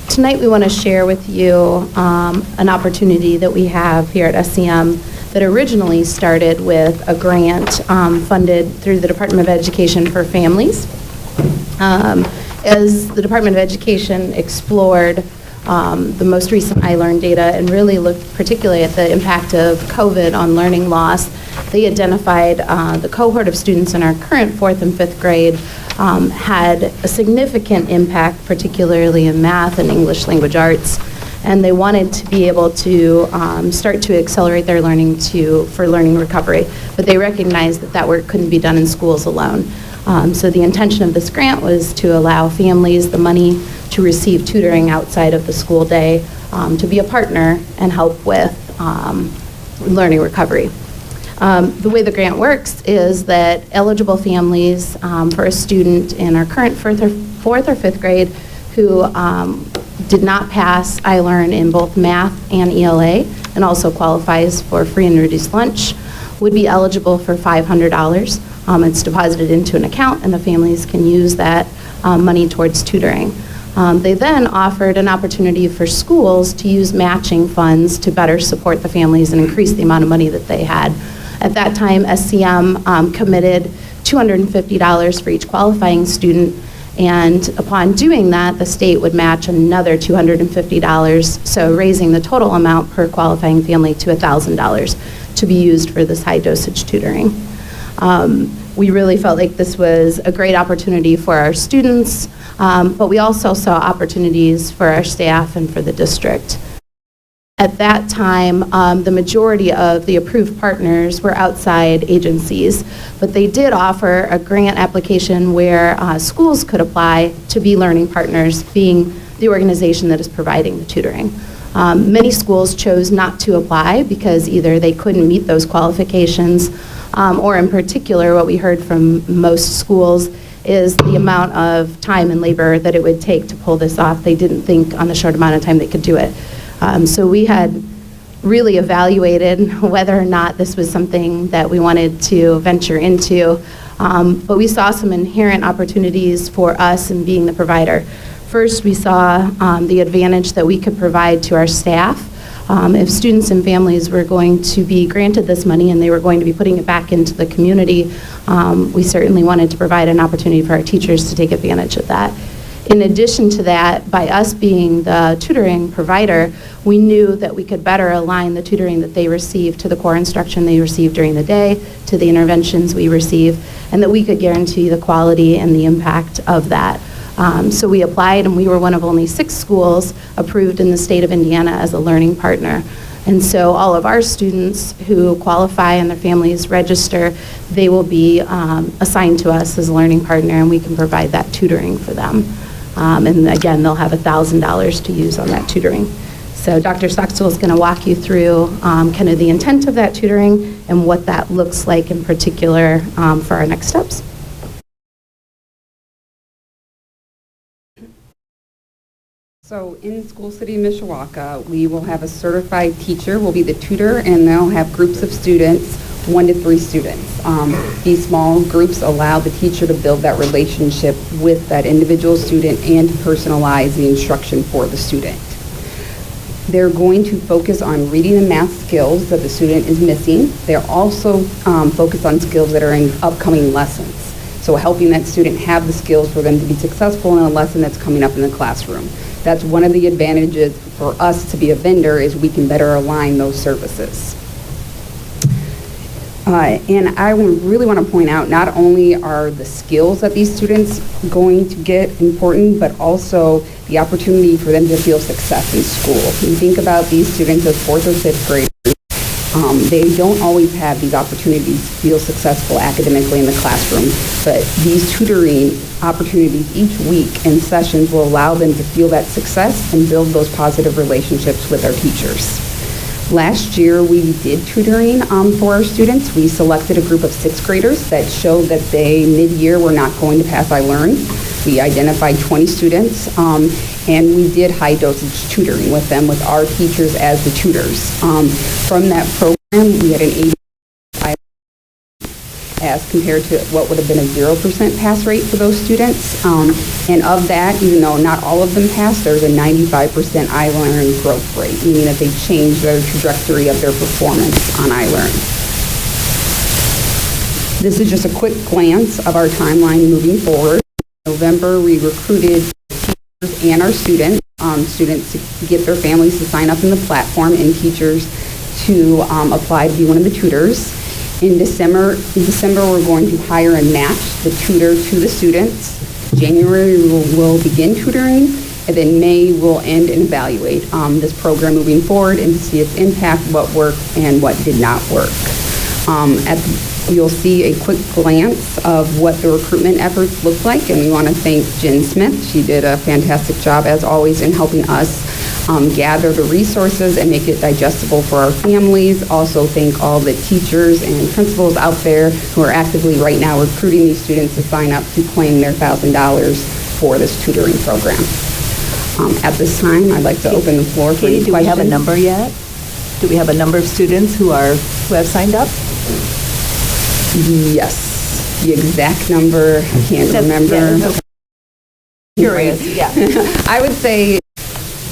Tonight we want to share with you an opportunity that we have here at SCM that originally started with a grant funded through the Department of Education for families. As the Department of Education explored the most recent iLearn data and really looked particularly at the impact of COVID on learning loss, they identified the cohort of students in our current 4th and 5th grade had a significant impact, particularly in math and English language arts, and they wanted to be able to start to accelerate their learning for learning recovery, but they recognized that that work couldn't be done in schools alone. So the intention of this grant was to allow families the money to receive tutoring outside of the school day, to be a partner and help with learning recovery. The way the grant works is that eligible families for a student in our current 4th or 5th grade who did not pass iLearn in both math and ELA and also qualifies for free and reduced lunch would be eligible for $500. It's deposited into an account and the families can use that money towards tutoring. They then offered an opportunity for schools to use matching funds to better support the families and increase the amount of money that they had. At that time, SCM committed $250 for each qualifying student, and upon doing that, the state would match another $250, so raising the total amount per qualifying family to $1,000 to be used for this high dosage tutoring. We really felt like this was a great opportunity for our students, but we also saw opportunities for our staff and for the district. At that time, the majority of the approved partners were outside agencies, but they did offer a grant application where schools could apply to be learning partners, being the organization that is providing the tutoring. Many schools chose not to apply because either they couldn't meet those qualifications, or in particular, what we heard from most schools is the amount of time and labor that it would take to pull this off. They didn't think on the short amount of time they could do it. So we had really evaluated whether or not this was something that we wanted to venture into, but we saw some inherent opportunities for us in being the provider. First, we saw the advantage that we could provide to our staff. If students and families were going to be granted this money and they were going to be putting it back into the community, we certainly wanted to provide an opportunity for our teachers to take advantage of that. In addition to that, by us being the tutoring provider, we knew that we could better align the tutoring that they receive to the core instruction they receive during the day, to the interventions we receive, and that we could guarantee the quality and the impact of that. So we applied, and we were one of only 6 schools approved in the state of Indiana as a learning partner. And so all of our students who qualify and their families register, they will be assigned to us as a learning partner, and we can provide that tutoring for them. And again, they'll have $1,000 to use on that tutoring. So Dr. Stockstill is going to walk you through kind of the intent of that tutoring and what that looks like in particular for our next steps. So in School City Mishawaka, we will have a certified teacher will be the tutor, and they'll have groups of students, 1 to 3 students. These small groups allow the teacher to build that relationship with that individual student and to personalize the instruction for the student. They're going to focus on reading and math skills that the student is missing. They're also focused on skills that are in upcoming lessons. So helping that student have the skills for them to be successful in a lesson that's coming up in the classroom. That's one of the advantages for us to be a vendor, is we can better align those services. And I really want to point out, not only are the skills that these students going to get important, but also the opportunity for them to feel success in school. When you think about these students as 4th or 5th graders, they don't always have these opportunities to feel successful academically in the classroom, but these tutoring opportunities each week and sessions will allow them to feel that success and build those positive relationships with our teachers. Last year, we did tutoring for our students. We selected a group of 6th graders that showed that they, mid-year, were not going to pass iLearn. We identified 20 students, and we did high-dosage tutoring with them, with our teachers as the tutors. From that program, we had an 80 as compared to what would have been a 0% pass rate for those students. And of that, even though not all of them passed, there's a 95% iLearn growth rate, meaning that they changed their trajectory of their performance on iLearn. This is just a quick glance of our timeline moving forward. In November, we recruited teachers and our students to get their families to sign up in the platform and teachers to apply to be one of the tutors. In December, we're going to hire and match the tutor to the students. January, we'll begin tutoring, and then May, we'll end and evaluate this program moving forward and to see its impact, what worked and what did not work. You'll see a quick glance of what the recruitment efforts look like, and we want to thank Jen Smith. She did a fantastic job, as always, in helping us gather the resources and make it digestible for our families. Also thank all the teachers and principals out there who are actively right now recruiting these students to sign up to claim their $1,000 for this tutoring program. At this time, I'd like to open the floor for any questions. Do we have a number yet? Do we have a number of students who have signed up? Yes. The exact number, I can't remember. Yeah, curious, yeah. I would say,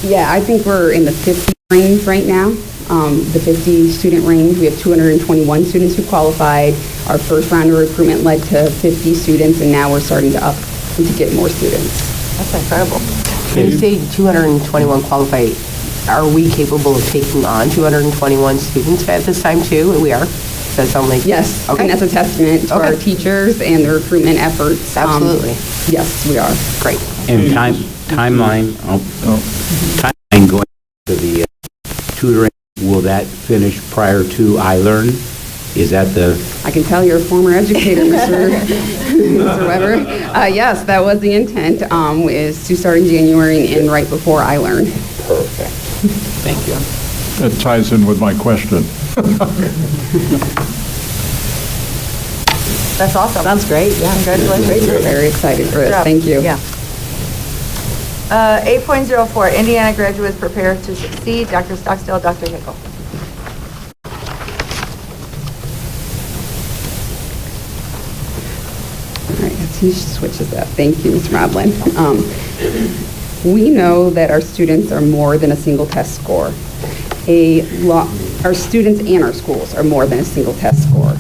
yeah, I think we're in the 50 range right now, the 50 student range. We have 221 students who qualified. Our first round of recruitment led to 50 students, and now we're starting to up and to get more students. That's incredible. When you say 221 qualify, are we capable of taking on 221 students at this time too? We are. Does that sound like? Yes, okay. And that's a testament to our teachers and the recruitment efforts. Absolutely. Yes, we are. Great. And timeline going to the tutoring, will that finish prior to iLearn? Is that the? I can tell you're a former educator, Mr. Weber. Yes, that was the intent, is to start in January and end right before iLearn. Perfect. Thank you. That ties in with my question. That's awesome. Sounds great. Yeah, congratulations. We're very excited for this. Thank you. Yeah. 8.04, Indiana graduates prepare to succeed. Dr. Stockstill, Dr. Hickle. All right, let's switch this up. Thank you, Ms. Roblin. We know that our students are more than a single test score. Our students and our schools are more than a single test score.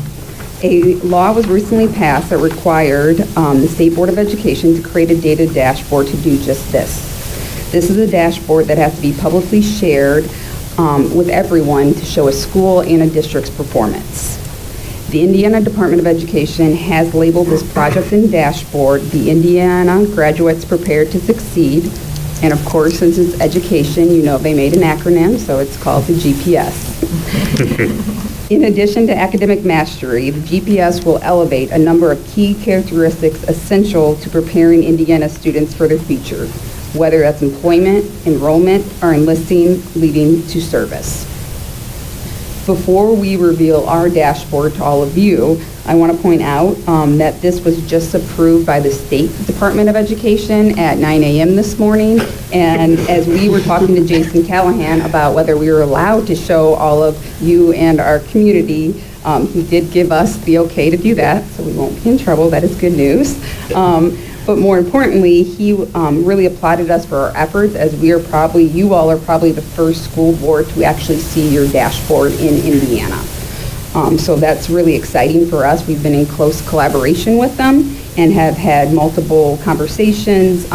A law was recently passed that required the State Board of Education to create a data dashboard to do just this. This is a dashboard that has to be publicly shared with everyone to show a school and a district's performance. The Indiana Department of Education has labeled this project and dashboard the Indiana Graduates Prepared to Succeed. And of course, since it's education, you know they made an acronym, so it's called the GPS. In addition to academic mastery, the GPS will elevate a number of key characteristics essential to preparing Indiana students for their future, whether that's employment, enrollment, or enlisting leading to service. Before we reveal our dashboard to all of you, I want to point out that this was just approved by the State Department of Education at 9 a.m. this morning. And as we were talking to Jason Callahan about whether we were allowed to show all of you and our community, he did give us the okay to do that, so we won't be in trouble. That is good news. But more importantly, he really applauded us for our efforts, as you all are probably the first school board to actually see your dashboard in Indiana. So that's really exciting for us. We've been in close collaboration with them and have had multiple conversations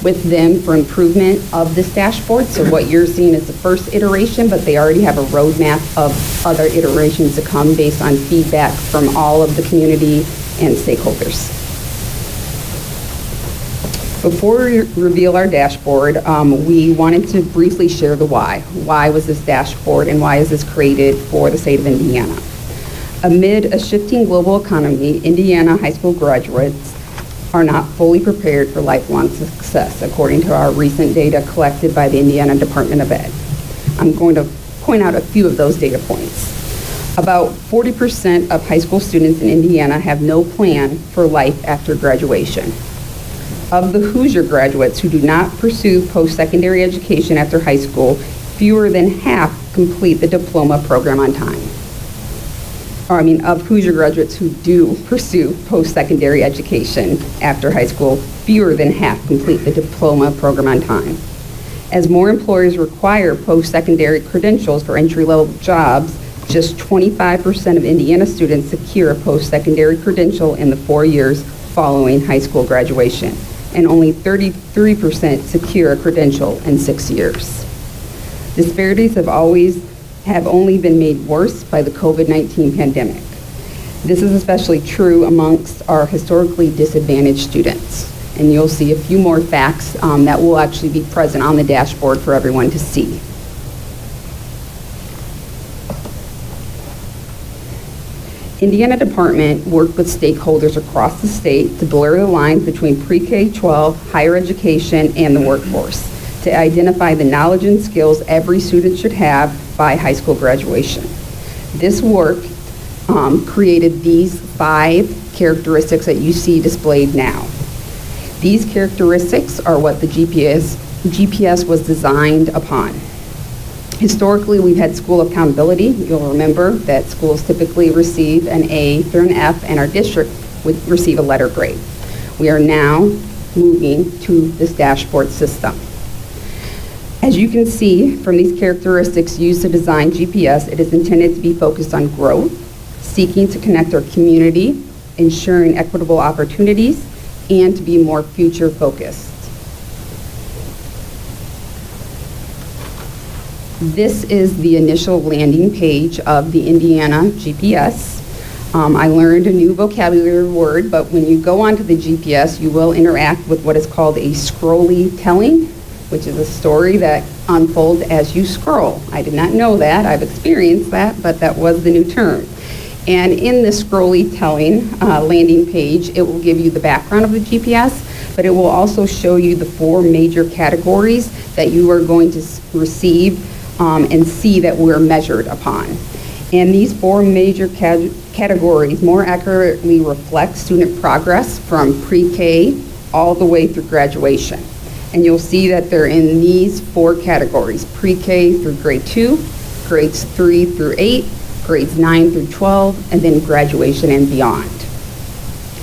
with them for improvement of this dashboard. So what you're seeing is the first iteration, but they already have a roadmap of other iterations to come based on feedback from all of the community and stakeholders. Before we reveal our dashboard, we wanted to briefly share the why. Why was this dashboard and why is this created for the state of Indiana? Amid a shifting global economy, Indiana high school graduates are not fully prepared for lifelong success, according to our recent data collected by the Indiana Department of Ed. I'm going to point out a few of those data points. About 40% of high school students in Indiana have no plan for life after graduation. Of the Hoosier graduates who do not pursue post-secondary education after high school, fewer than half complete the diploma program on time. of Hoosier graduates who do pursue post-secondary education after high school, fewer than half complete the diploma program on time. As more employers require post-secondary credentials for entry-level jobs, just 25% of Indiana students secure a post-secondary credential in the 4 years following high school graduation, and only 33% secure a credential in 6 years. Disparities have only been made worse by the COVID-19 pandemic. This is especially true amongst our historically disadvantaged students. And you'll see a few more facts that will actually be present on the dashboard for everyone to see. Indiana Department worked with stakeholders across the state to blur the lines between pre-K-12, higher education, and the workforce to identify the knowledge and skills every student should have by high school graduation. This work created these 5 characteristics that you see displayed now. These characteristics are what the GPS was designed upon. Historically, we've had school accountability. You'll remember that schools typically receive an A through an F, and our district would receive a letter grade. We are now moving to this dashboard system. As you can see from these characteristics used to design GPS, it is intended to be focused on growth, seeking to connect our community, ensuring equitable opportunities, and to be more future focused. This is the initial landing page of the Indiana GPS. I learned a new vocabulary word, but when you go onto the GPS, you will interact with what is called a scrolly telling, which is a story that unfolds as you scroll. I did not know that. I've experienced that, but that was the new term. And in the scrolly telling landing page, it will give you the background of the GPS, but it will also show you the 4 major categories that you are going to receive and see that we're measured upon. And these 4 major categories more accurately reflect student progress from pre-K all the way through graduation. And you'll see that they're in these 4 categories: pre-K through grade 2, grades 3 through 8, grades 9 through 12, and then graduation and beyond.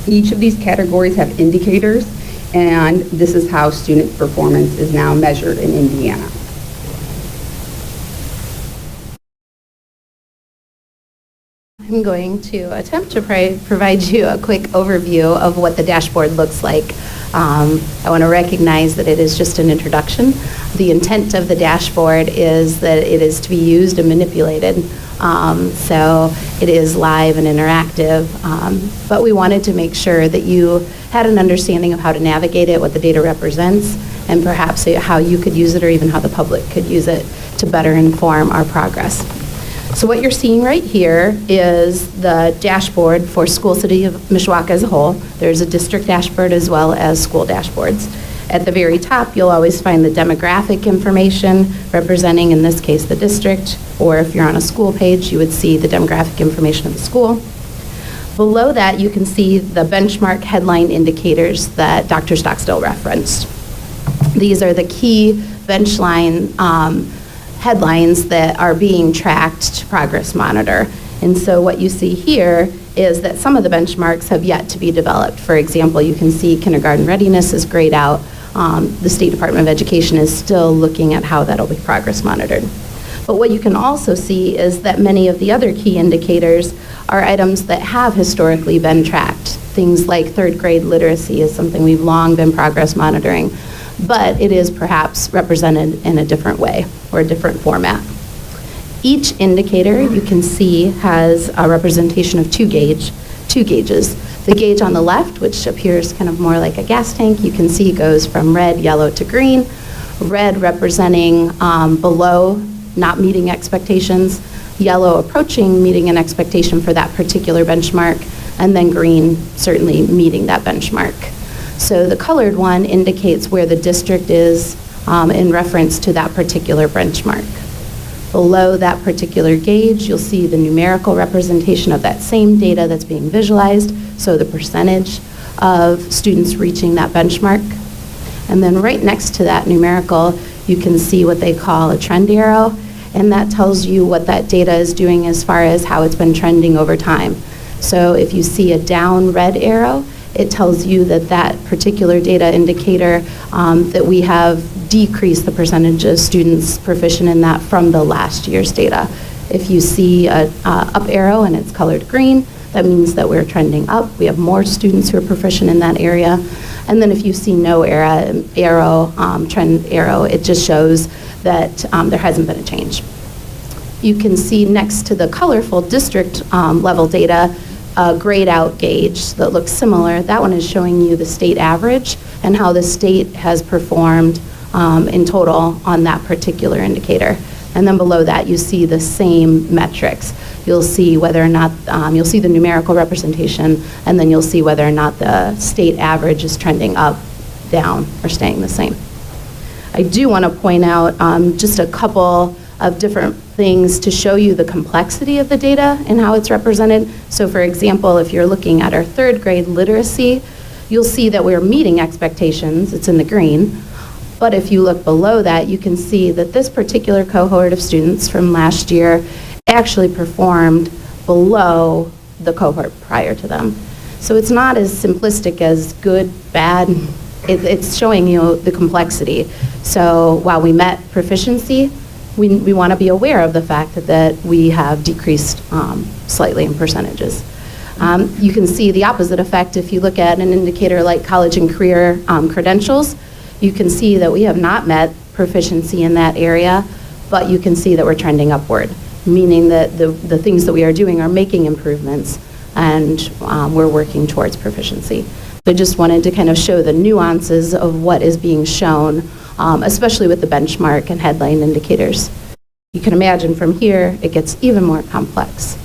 Each of these categories have indicators, and this is how student performance is now measured in Indiana. I'm going to attempt to provide you a quick overview of what the dashboard looks like. I want to recognize that it is just an introduction. The intent of the dashboard is that it is to be used and manipulated. So it is live and interactive, but we wanted to make sure that you had an understanding of how to navigate it, what the data represents, and perhaps how you could use it or even how the public could use it to better inform our progress. So what you're seeing right here is the dashboard for School City of Mishawaka as a whole. There's a district dashboard as well as school dashboards. At the very top, you'll always find the demographic information representing, in this case, the district, or if you're on a school page, you would see the demographic information of the school. Below that, you can see the benchmark headline indicators that Dr. Stockstill referenced. These are the key benchline headlines that are being tracked to Progress Monitor. And so what you see here is that some of the benchmarks have yet to be developed. For example, you can see kindergarten readiness is grayed out. The State Department of Education is still looking at how that'll be progress monitored. But what you can also see is that many of the other key indicators are items that have historically been tracked. Things like 3rd grade literacy is something we've long been progress monitoring, but it is perhaps represented in a different way or a different format. Each indicator you can see has a representation of two gauges. The gauge on the left, which appears kind of more like a gas tank, you can see goes from red, yellow to green. Red representing below, not meeting expectations, yellow approaching meeting an expectation for that particular benchmark, and then green certainly meeting that benchmark. So the colored one indicates where the district is in reference to that particular benchmark. Below that particular gauge, you'll see the numerical representation of that same data that's being visualized, so the percentage of students reaching that benchmark. And then right next to that numerical, you can see what they call a trend arrow, and that tells you what that data is doing as far as how it's been trending over time. So if you see a down red arrow, it tells you that that particular data indicator, that we have decreased the percentage of students proficient in that from the last year's data. If you see a up arrow and it's colored green, that means that we're trending up. We have more students who are proficient in that area. And then if you see no trend arrow, it just shows that there hasn't been a change. You can see next to the colorful district level data, a grayed out gauge that looks similar. That one is showing you the state average and how the state has performed in total on that particular indicator. And then below that, you see the same metrics. You'll see whether or not, you'll see the numerical representation, and then you'll see whether or not the state average is trending up, down, or staying the same. I do want to point out just a couple of different things to show you the complexity of the data and how it's represented. So for example, if you're looking at our third grade literacy, you'll see that we're meeting expectations. It's in the green. But if you look below that, you can see that this particular cohort of students from last year actually performed below the cohort prior to them. So it's not as simplistic as good, bad. It's showing you the complexity. So while we met proficiency, we want to be aware of the fact that we have decreased slightly in percentages. You can see the opposite effect if you look at an indicator like college and career credentials. You can see that we have not met proficiency in that area, but you can see that we're trending upward, meaning that the things that we are doing are making improvements, and we're working towards proficiency. I just wanted to kind of show the nuances of what is being shown, especially with the benchmark and headline indicators. You can imagine from here, it gets even more complex.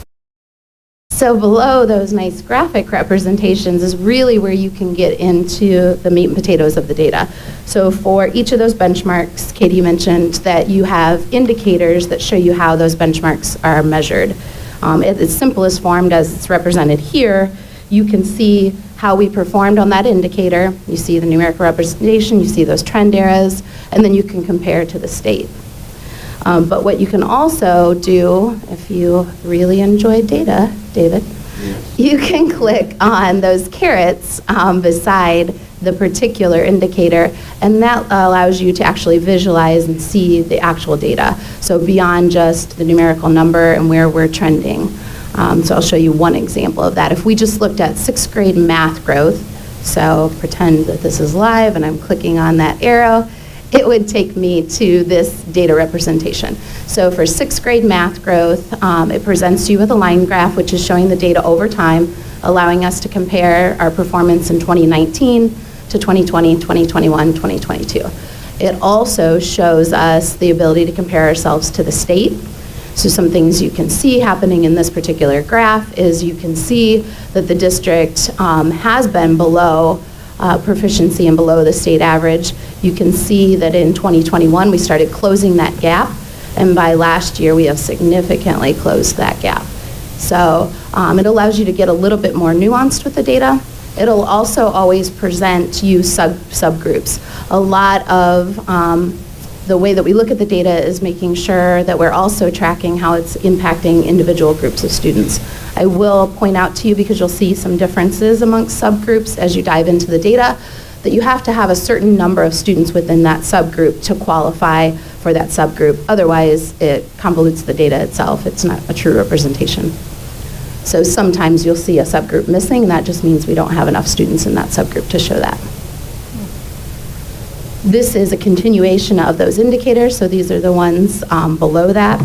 So below those nice graphic representations is really where you can get into the meat and potatoes of the data. So for each of those benchmarks, Katie mentioned that you have indicators that show you how those benchmarks are measured. At its simplest form, as it's represented here, you can see how we performed on that indicator. You see the numerical representation, you see those trend arrows, and then you can compare to the state. But what you can also do, if you really enjoy data, David, you can click on those carrots beside the particular indicator, and that allows you to actually visualize and see the actual data. So beyond just the numerical number and where we're trending. So I'll show you one example of that. If we just looked at 6th grade math growth, so pretend that this is live and I'm clicking on that arrow, it would take me to this data representation. So for 6th grade math growth, it presents you with a line graph, which is showing the data over time, allowing us to compare our performance in 2019 to 2020, 2021, 2022. It also shows us the ability to compare ourselves to the state. So some things you can see happening in this particular graph is you can see that the district has been below proficiency and below the state average. You can see that in 2021 we started closing that gap, and by last year we have significantly closed that gap. So it allows you to get a little bit more nuanced with the data. It'll also always present you subgroups. A lot of the way that we look at the data is making sure that we're also tracking how it's impacting individual groups of students. I will point out to you, because you'll see some differences amongst subgroups as you dive into the data, that you have to have a certain number of students within that subgroup to qualify for that subgroup. Otherwise, it convolutes the data itself. It's not a true representation. So sometimes you'll see a subgroup missing, and that just means we don't have enough students in that subgroup to show that. This is a continuation of those indicators, so these are the ones below that.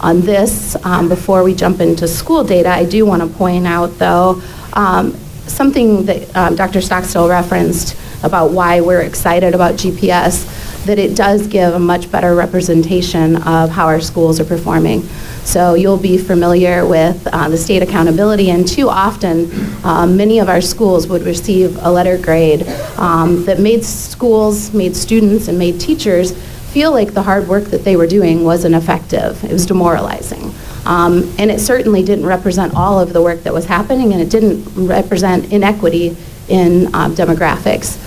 On this, before we jump into school data, I do want to point out, though, something that Dr. Stockstill referenced about why we're excited about GPS, that it does give a much better representation of how our schools are performing. So you'll be familiar with the state accountability, and too often many of our schools would receive a letter grade that made schools, made students, and made teachers feel like the hard work that they were doing wasn't effective. It was demoralizing. And it certainly didn't represent all of the work that was happening, and it didn't represent inequity in demographics.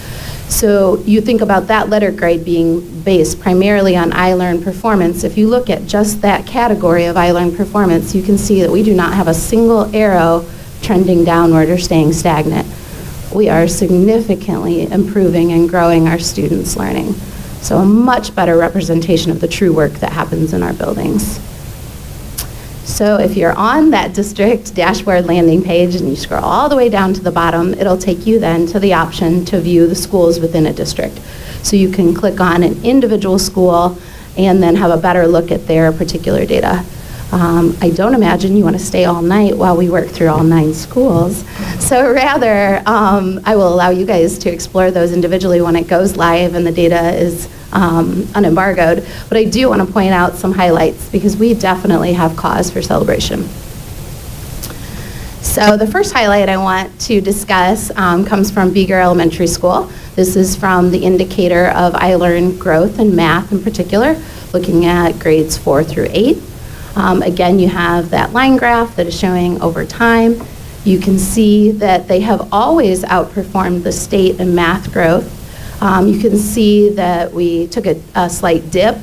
So you think about that letter grade being based primarily on iLearn performance. If you look at just that category of iLearn performance, you can see that we do not have a single arrow trending downward or staying stagnant. We are significantly improving and growing our students' learning. So a much better representation of the true work that happens in our buildings. So if you're on that district dashboard landing page and you scroll all the way down to the bottom, it'll take you then to the option to view the schools within a district. So you can click on an individual school and then have a better look at their particular data. I don't imagine you want to stay all night while we work through all 9 schools. So rather, I will allow you guys to explore those individually when it goes live and the data is unembargoed. But I do want to point out some highlights because we definitely have cause for celebration. So the first highlight I want to discuss comes from Beeger Elementary School. This is from the indicator of iLearn growth in math in particular, looking at grades 4 through 8. Again, you have that line graph that is showing over time. You can see that they have always outperformed the state in math growth. You can see that we took a slight dip,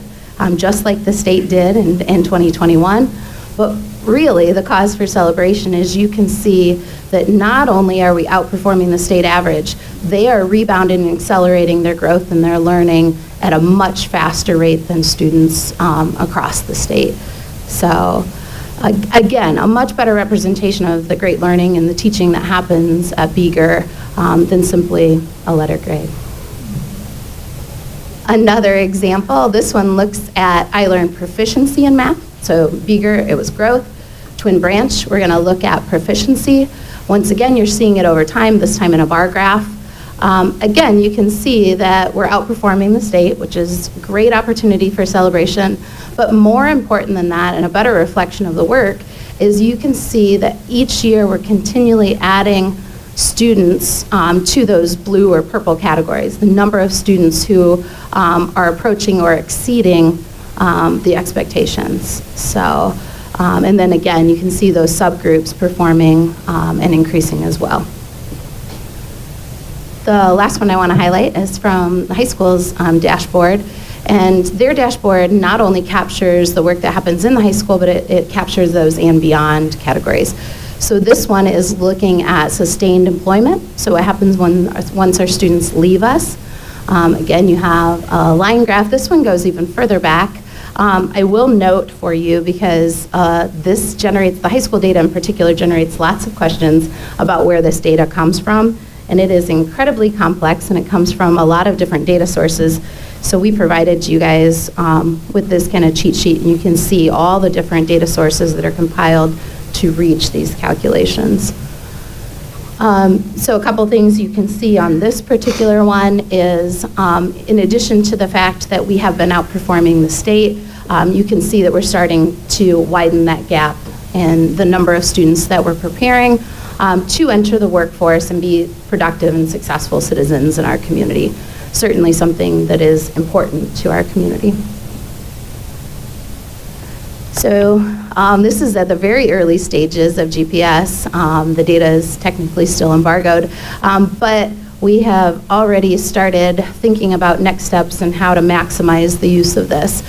just like the state did in 2021. But really, the cause for celebration is you can see that not only are we outperforming the state average, they are rebounding and accelerating their growth and their learning at a much faster rate than students across the state. So again, a much better representation of the great learning and the teaching that happens at Beeger than simply a letter grade. Another example, this one looks at iLearn proficiency in math. So Beeger, it was growth. Twin Branch, we're going to look at proficiency. Once again, you're seeing it over time, this time in a bar graph. Again, you can see that we're outperforming the state, which is a great opportunity for celebration. But more important than that, and a better reflection of the work, is you can see that each year we're continually adding students to those blue or purple categories, the number of students who are approaching or exceeding the expectations. So, and then again, you can see those subgroups performing and increasing as well. The last one I want to highlight is from the high school's dashboard. And their dashboard not only captures the work that happens in the high school, but it captures those and beyond categories. So this one is looking at sustained employment. So what happens once our students leave us. Again, you have a line graph. This one goes even further back. I will note for you, because this generates, the high school data in particular generates lots of questions about where this data comes from. And it is incredibly complex, and it comes from a lot of different data sources. So we provided you guys with this kind of cheat sheet, and you can see all the different data sources that are compiled to reach these calculations. So a couple things you can see on this particular one is, in addition to the fact that we have been outperforming the state, you can see that we're starting to widen that gap in the number of students that we're preparing to enter the workforce and be productive and successful citizens in our community. Certainly something that is important to our community. So this is at the very early stages of GPS. The data is technically still embargoed, but we have already started thinking about next steps and how to maximize the use of this.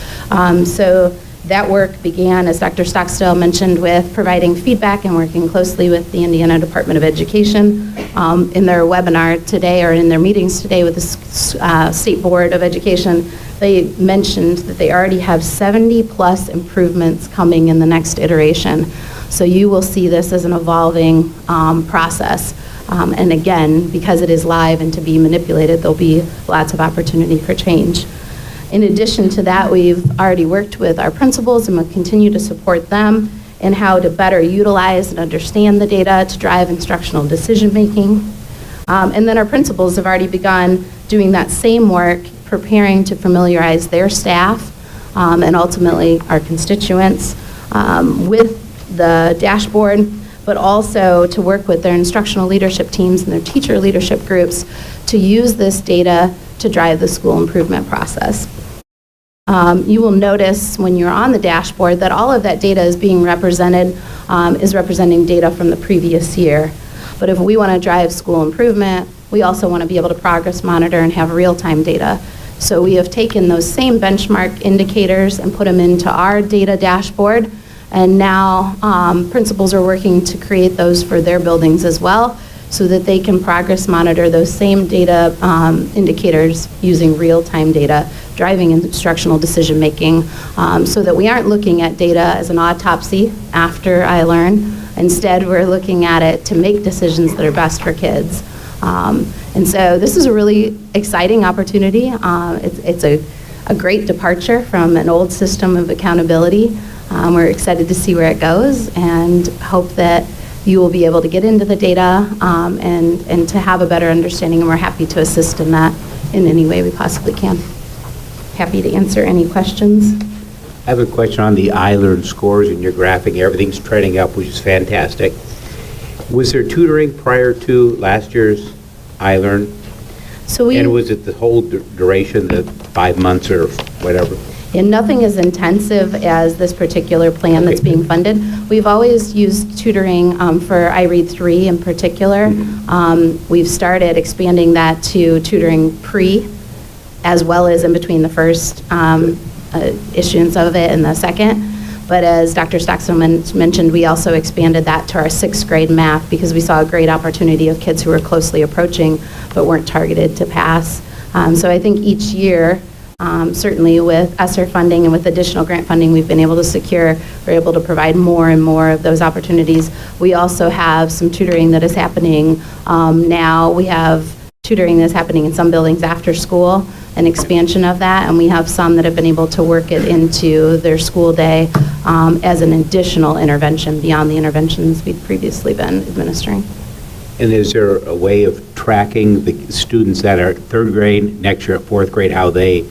So that work began, as Dr. Stockstill mentioned, with providing feedback and working closely with the Indiana Department of Education. In their webinar today, or in their meetings today with the State Board of Education, they mentioned that they already have 70+ improvements coming in the next iteration. So you will see this as an evolving process. And again, because it is live and to be manipulated, there'll be lots of opportunity for change. In addition to that, we've already worked with our principals and will continue to support them in how to better utilize and understand the data to drive instructional decision-making. And then our principals have already begun doing that same work, preparing to familiarize their staff and ultimately our constituents with the dashboard, but also to work with their instructional leadership teams and their teacher leadership groups to use this data to drive the school improvement process. You will notice when you're on the dashboard that all of that data is being represented, is representing data from the previous year. But if we want to drive school improvement, we also want to be able to progress monitor and have real-time data. So we have taken those same benchmark indicators and put them into our data dashboard, and now principals are working to create those for their buildings as well, so that they can progress monitor those same data indicators using real-time data, driving instructional decision-making, so that we aren't looking at data as an autopsy after I learn. Instead, we're looking at it to make decisions that are best for kids. And so this is a really exciting opportunity. It's a great departure from an old system of accountability. We're excited to see where it goes and hope that you will be able to get into the data and to have a better understanding, and we're happy to assist in that in any way we possibly can. Happy to answer any questions. I have a question on the iLearn scores in your graphic. Everything's trending up, which is fantastic. Was there tutoring prior to last year's iLearn? And was it the whole duration, the 5 months or whatever? And nothing as intensive as this particular plan that's being funded. We've always used tutoring for iRead 3 in particular. We've started expanding that to tutoring pre, as well as in between the first issuance of it and the second. But as Dr. Stockstone mentioned, we also expanded that to our 6th grade math because we saw a great opportunity of kids who were closely approaching but weren't targeted to pass. So I think each year, certainly with ESSER funding and with additional grant funding we've been able to secure, we're able to provide more and more of those opportunities. We also have some tutoring that is happening now. We have tutoring that's happening in some buildings after school, an expansion of that, and we have some that have been able to work it into their school day as an additional intervention beyond the interventions we'd previously been administering. And is there a way of tracking the students that are 3rd grade, next year at 4th grade, how they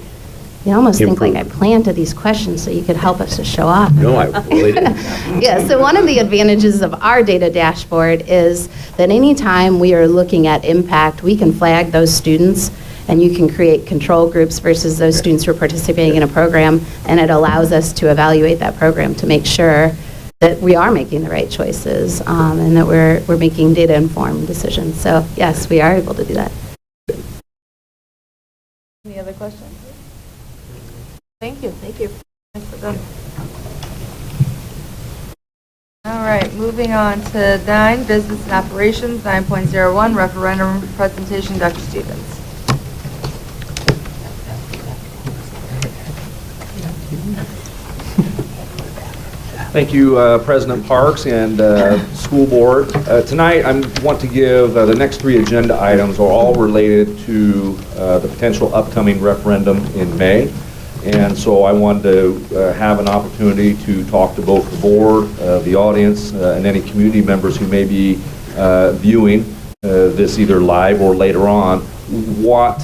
You almost think like I improve? planted these questions so you could help us to show up. No, I really didn't. Yeah, so one of the advantages of our data dashboard is that anytime we are looking at impact, we can flag those students and you can create control groups versus those students who are participating in a program, and it allows us to evaluate that program to make sure that we are making the right choices and that we're making data-informed decisions. So yes, we are able to do that. Any other questions? Thank you. Thank you. Thanks for that. All right, moving on to 9, business and operations, 9.01, referendum presentation, Dr. Stevens. Thank you, President Parks and School Board. Tonight, I want to give the next 3 agenda items are all related to the potential upcoming referendum in May. And so I wanted to have an opportunity to talk to both the board, the audience, and any community members who may be viewing this either live or later on, what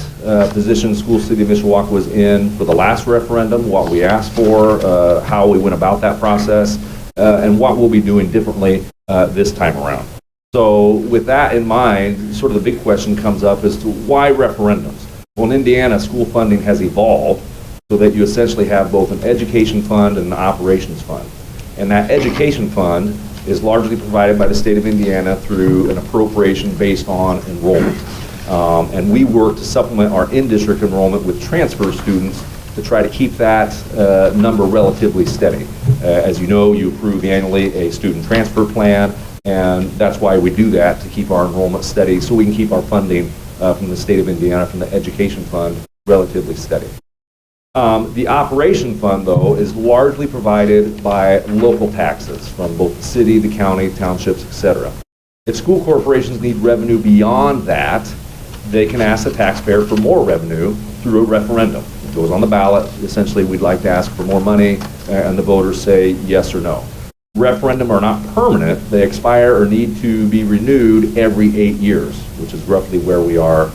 position School City of Mishawaka was in for the last referendum, what we asked for, how we went about that process, and what we'll be doing differently this time around. So with that in mind, sort of the big question comes up as to why referendums? Well, in Indiana, school funding has evolved so that you essentially have both an education fund and an operations fund. And that education fund is largely provided by the state of Indiana through an appropriation based on enrollment. And we work to supplement our in-district enrollment with transfer students to try to keep that number relatively steady. As you know, you approve annually a student transfer plan, and that's why we do that, to keep our enrollment steady so we can keep our funding from the state of Indiana, from the education fund, relatively steady. The operation fund, though, is largely provided by local taxes from both the city, the county, townships, etc. If school corporations need revenue beyond that, they can ask the taxpayer for more revenue through a referendum. It goes on the ballot. Essentially, we'd like to ask for more money, and the voters say yes or no. Referendum are not permanent. They expire or need to be renewed every 8 years, which is roughly where we are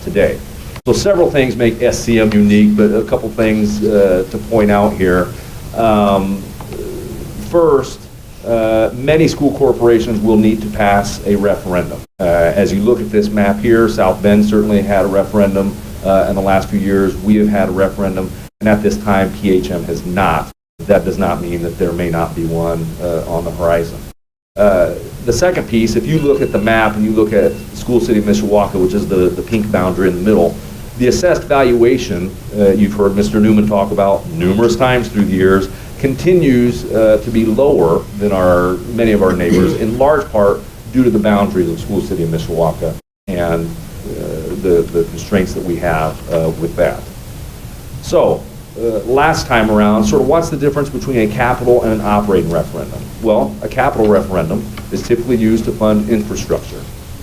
today. So several things make SCM unique, but a couple things to point out here. First, many school corporations will need to pass a referendum. As you look at this map here, South Bend certainly had a referendum in the last few years. We have had a referendum, and at this time, PHM has not. That does not mean that there may not be one on the horizon. The second piece, if you look at the map and you look at the school city of Mishawaka, which is the pink boundary in the middle, the assessed valuation, you've heard Mr. Newman talk about numerous times through the years, continues to be lower than many of our neighbors, in large part due to the boundaries of the school city of Mishawaka and the constraints that we have with that. So, last time around, sort of what's the difference between a capital and an operating referendum? Well, a capital referendum is typically used to fund infrastructure,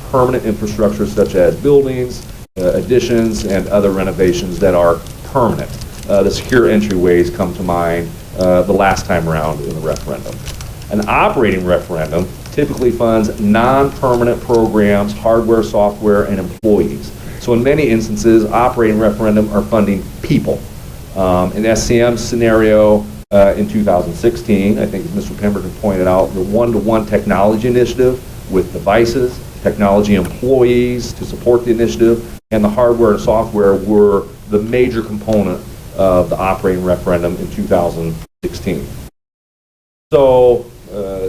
permanent infrastructure such as buildings, additions, and other renovations that are permanent. The secure entryways come to mind the last time around in the referendum. An operating referendum typically funds non-permanent programs, hardware, software, and employees. So in many instances, operating referendum are funding people. In SCM's scenario in 2016, I think as Mr. Pemberton pointed out, the one-to-one technology initiative with devices, technology employees to support the initiative, and the hardware and software were the major component of the operating referendum in 2016. So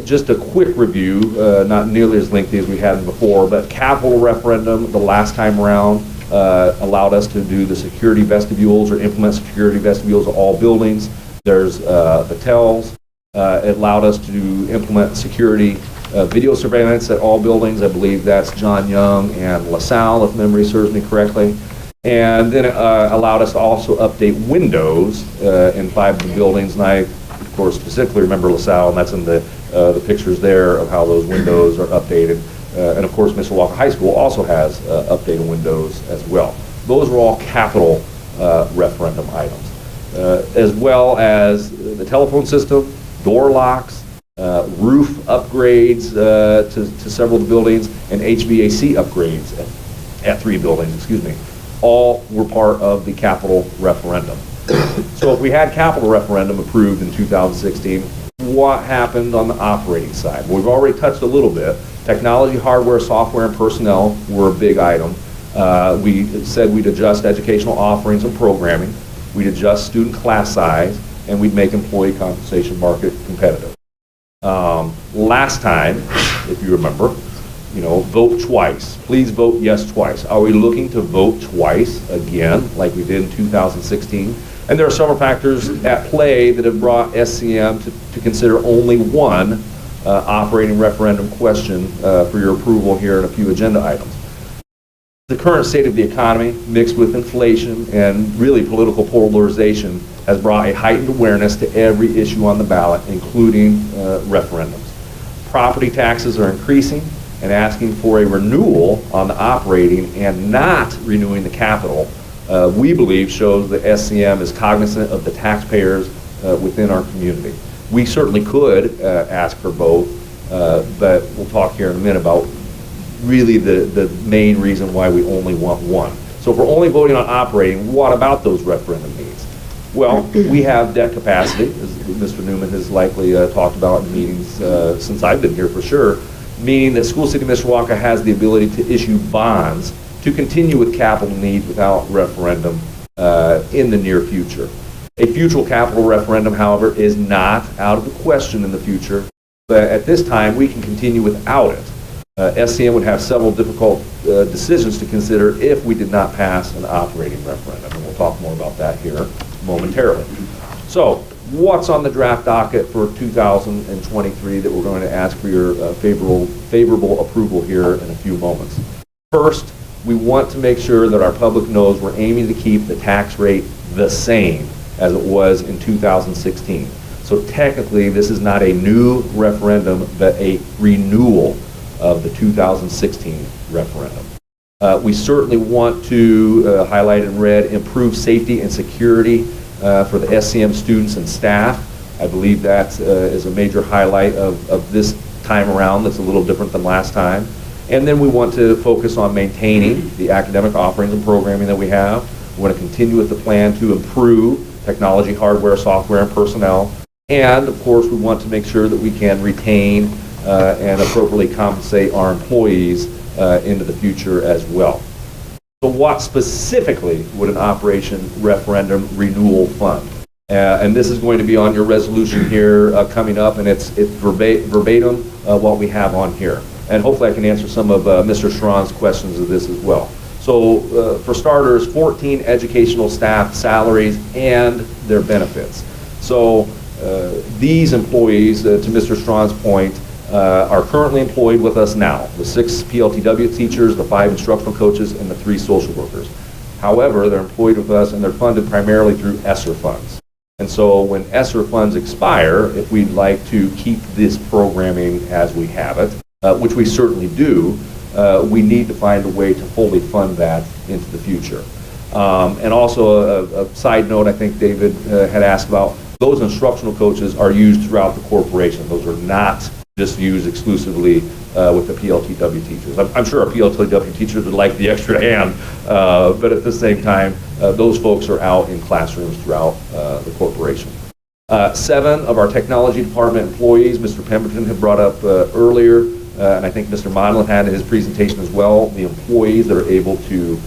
just a quick review, not nearly as lengthy as we had before, but capital referendum the last time around allowed us to do the security vestibules or implement security vestibules of all buildings. There's the TELs. It allowed us to implement security video surveillance at all buildings. I believe that's John Young and LaSalle, if memory serves me correctly. And then it allowed us to also update windows in 5 of the buildings. And I, of course, specifically remember LaSalle, and that's in the pictures there of how those windows are updated. And of course, Mishawaka High School also has updated windows as well. Those are all capital referendum items, as well as the telephone system, door locks, roof upgrades to several of the buildings, and HVAC upgrades at 3 buildings, excuse me. All were part of the capital referendum. So if we had capital referendum approved in 2016, what happened on the operating side? Well, we've already touched a little bit. Technology, hardware, software, and personnel were a big item. We said we'd adjust educational offerings and programming, we'd adjust student class size, and we'd make employee compensation market competitive. Last time, if you remember, vote twice. Please vote yes twice. Are we looking to vote twice again, like we did in 2016? And there are several factors at play that have brought SCM to consider only one operating referendum question for your approval here in a few agenda items. The current state of the economy, mixed with inflation and really political polarization, has brought a heightened awareness to every issue on the ballot, including referendums. Property taxes are increasing, and asking for a renewal on the operating and not renewing the capital, we believe shows that SCM is cognizant of the taxpayers within our community. We certainly could ask for both, but we'll talk here in a minute about really the main reason why we only want one. So if we're only voting on operating, what about those referendum needs? Well, we have debt capacity, as Mr. Newman has likely talked about in meetings since I've been here for sure, meaning that School City Mishawaka has the ability to issue bonds to continue with capital needs without referendum in the near future. A future capital referendum, however, is not out of the question in the future, but at this time we can continue without it. SCM would have several difficult decisions to consider if we did not pass an operating referendum, and we'll talk more about that here momentarily. So, what's on the draft docket for 2023 that we're going to ask for your favorable approval here in a few moments? First, we want to make sure that our public knows we're aiming to keep the tax rate the same as it was in 2016. So technically, this is not a new referendum, but a renewal of the 2016 referendum. We certainly want to highlight in red, improve safety and security for the SCM students and staff. I believe that is a major highlight of this time around that's a little different than last time. And then we want to focus on maintaining the academic offerings and programming that we have. We want to continue with the plan to improve technology, hardware, software, and personnel. And of course, we want to make sure that we can retain and appropriately compensate our employees into the future as well. So what specifically would an operation referendum renewal fund? And this is going to be on your resolution here coming up, and it's verbatim what we have on here. And hopefully I can answer some of Mr. Schron's questions of this as well. So for starters, 14 educational staff salaries and their benefits. So these employees, to Mr. Schron's point, are currently employed with us now, the 6 PLTW teachers, the 5 instructional coaches, and the 3 social workers. However, they're employed with us and they're funded primarily through ESSER funds. And so when ESSER funds expire, if we'd like to keep this programming as we have it, which we certainly do, we need to find a way to fully fund that into the future. And also a side note, I think David had asked about, those instructional coaches are used throughout the corporation. Those are not just used exclusively with the PLTW teachers. I'm sure our PLTW teachers would like the extra hand, but at the same time, those folks are out in classrooms throughout the corporation. 7 of our technology department employees, Mr. Pemberton had brought up earlier, and I think Mr. Monlin had in his presentation as well, the employees that are able to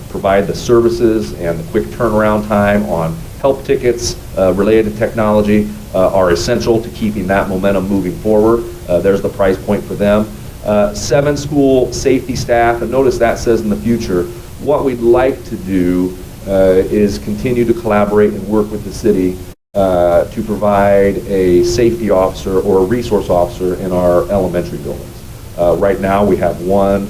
provide the services and the quick turnaround time on help tickets related to technology are essential to keeping that momentum moving forward. There's the price point for them. 7 school safety staff, and notice that says in the future. What we'd like to do is continue to collaborate and work with the city to provide a safety officer or a resource officer in our elementary buildings. Right now we have 1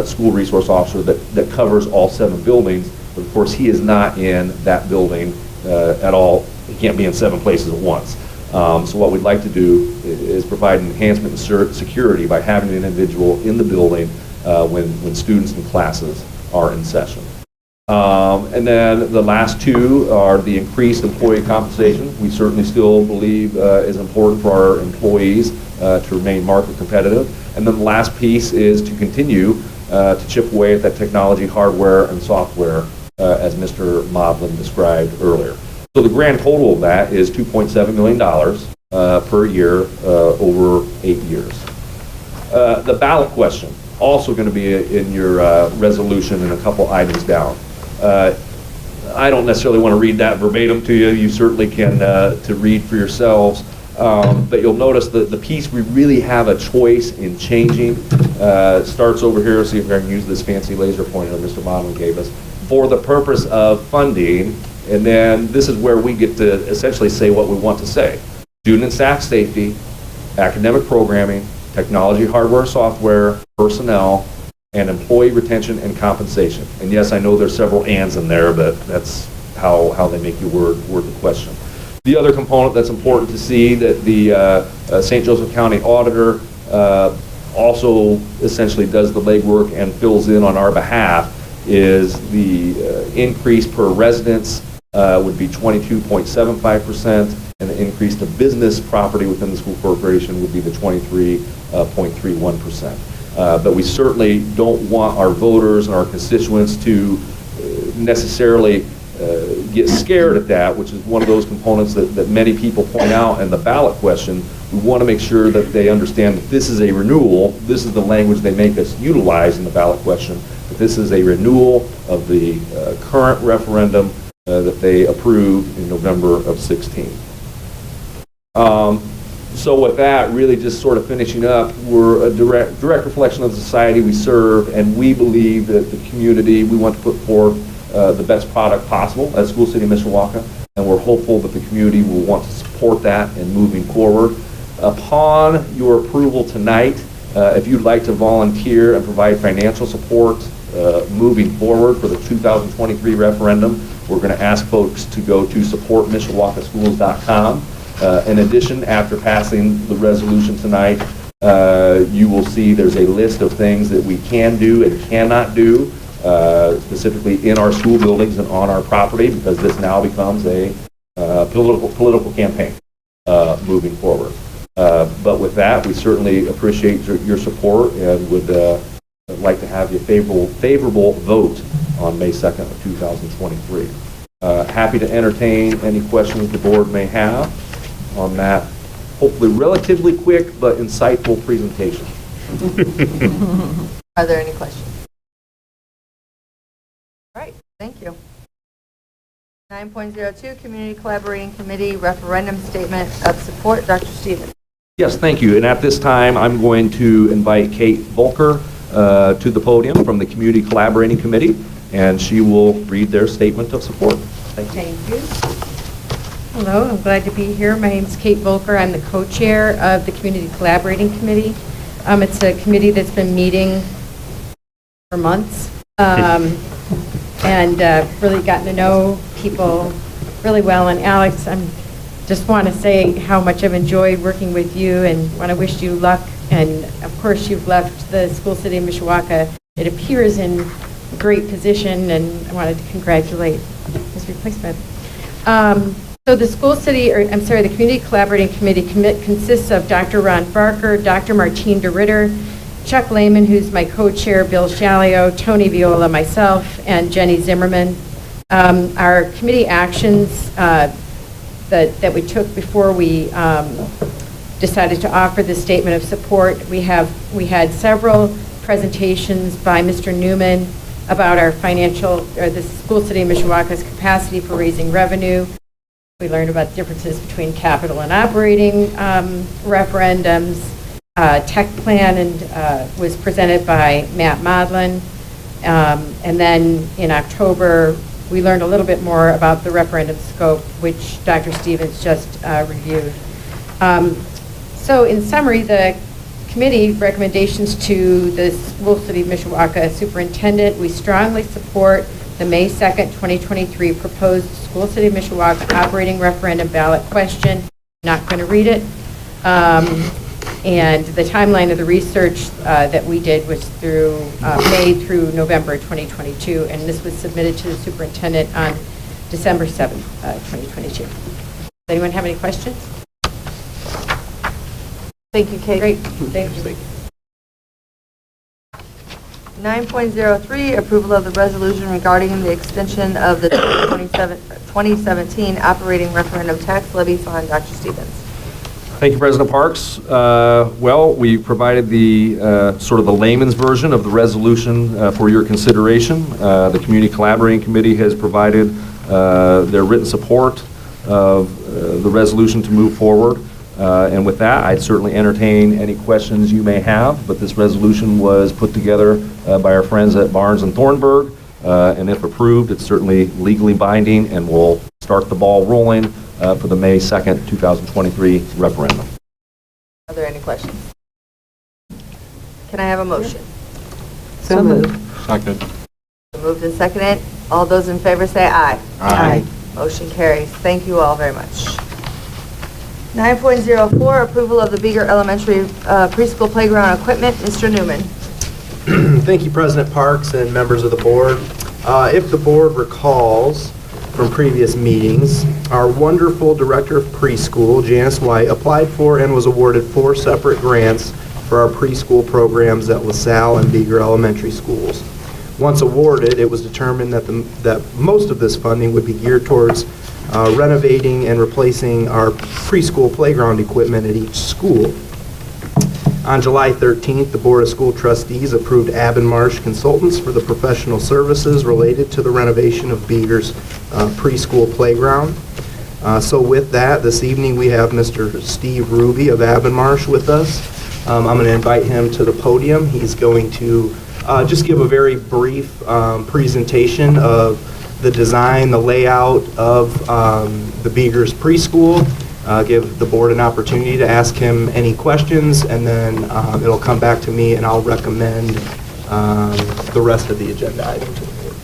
school resource officer that covers all 7 buildings, but of course he is not in that building at all. He can't be in 7 places at once. So what we'd like to do is provide an enhancement in security by having an individual in the building when students and classes are in session. And then the last 2 are the increased employee compensation. We certainly still believe is important for our employees to remain market competitive. And then the last piece is to continue to chip away at that technology, hardware, and software, as Mr. Moblin described earlier. So the grand total of that is $2.7 million per year over 8 years. The ballot question, also going to be in your resolution and a couple items down. I don't necessarily want to read that verbatim to you. You certainly can to read for yourselves. But you'll notice that the piece we really have a choice in changing starts over here. See if I can use this fancy laser pointer that Mr. Moblin gave us. For the purpose of funding, and then this is where we get to essentially say what we want to say. Student and staff safety, academic programming, technology, hardware, software, personnel, and employee retention and compensation. And yes, I know there's several ands in there, but that's how they make you word the question. The other component that's important to see that the St. Joseph County Auditor also essentially does the legwork and fills in on our behalf is the increase per residence would be 22.75%, and the increase to business property within the school corporation would be the 23.31%. But we certainly don't want our voters and our constituents to necessarily get scared at that, which is one of those components that many people point out in the ballot question. We want to make sure that they understand that this is a renewal. This is the language they make us utilize in the ballot question, but this is a renewal of the current referendum that they approved in November of 16. So with that, really just sort of finishing up, we're a direct reflection of the society we serve, and we believe that the community, we want to put forth the best product possible at School City of Mishawaka, and we're hopeful that the community will want to support that in moving forward. Upon your approval tonight, if you'd like to volunteer and provide financial support moving forward for the 2023 referendum, we're going to ask folks to go to supportmishawakaschools.com. In addition, after passing the resolution tonight, you will see there's a list of things that we can do and cannot do, specifically in our school buildings and on our property, because this now becomes a political campaign moving forward. But with that, we certainly appreciate your support and would like to have your favorable vote on May 2nd of 2023. Happy to entertain any questions the board may have on that hopefully relatively quick but insightful presentation. Are there any questions? All right, thank you. 9.02, Community Collaborating Committee Referendum Statement of Support. Dr. Stevens. Yes, thank you. And at this time, I'm going to invite Kate Volker to the podium from the Community Collaborating Committee, and she will read their statement of support. Thank you. Thank you. Hello, I'm glad to be here. My name is Kate Volker. I'm the co-chair of the Community Collaborating Committee. It's a committee that's been meeting for months and really gotten to know people really well. And Alex, I just want to say how much I've enjoyed working with you and want to wish you luck. And of course, you've left the school city of Mishawaka, it appears, in a great position, and I wanted to congratulate his replacement. So the the Community Collaborating Committee consists of Dr. Ron Barker, Dr. Martine DeRitter, Chuck Lehman, who's my co-chair, Bill Shalio, Tony Viola, myself, and Jenny Zimmerman. Our committee actions that we took before we decided to offer this statement of support, we had several presentations by Mr. Newman about our the school city of Mishawaka's capacity for raising revenue. We learned about differences between capital and operating referendums. Tech plan was presented by Matt Modlin. And then in October, we learned a little bit more about the referendum scope, which Dr. Stevens just reviewed. So in summary, the committee recommendations to the school city of Mishawaka superintendent, we strongly support the May 2nd, 2023 proposed school city of Mishawaka operating referendum ballot question. Not going to read it. And the timeline of the research that we did was through May through November 2022, and this was submitted to the superintendent on December 7th, 2022. Does anyone have any questions? Thank you, Kate. Great. Thank you. 9.03, approval of the resolution regarding the extension of the 2017 operating referendum tax levy fund. Dr. Stevens. Thank you, President Parks. Well, we provided the sort of the layman's version of the resolution for your consideration. The Community Collaborating Committee has provided their written support of the resolution to move forward. And with that, I'd certainly entertain any questions you may have, but this resolution was put together by our friends at Barnes and Thornburg, and if approved, it's certainly legally binding and will start the ball rolling for the May 2nd, 2023 referendum. Are there any questions? Can I have a motion? So moved. Second. Moved and seconded. All those in favor say aye. Aye. Motion carries. Thank you all very much. 9.04, approval of the Beeger Elementary preschool playground equipment. Mr. Newman. Thank you, President Parks and members of the board. If the board recalls from previous meetings, our wonderful director of preschool, Janice White, applied for and was awarded 4 separate grants for our preschool programs at LaSalle and Beeger Elementary Schools. Once awarded, it was determined that most of this funding would be geared towards renovating and replacing our preschool playground equipment at each school. On July 13th, the Board of School Trustees approved Abbenmarsh Consultants for the professional services related to the renovation of Beeger's preschool playground. So with that, this evening we have Mr. Steve Ruby of Abbenmarsh with us. I'm going to invite him to the podium. He's going to just give a very brief presentation of the design, the layout of the Beeger's preschool, give the board an opportunity to ask him any questions, and then it'll come back to me and I'll recommend the rest of the agenda item to the board.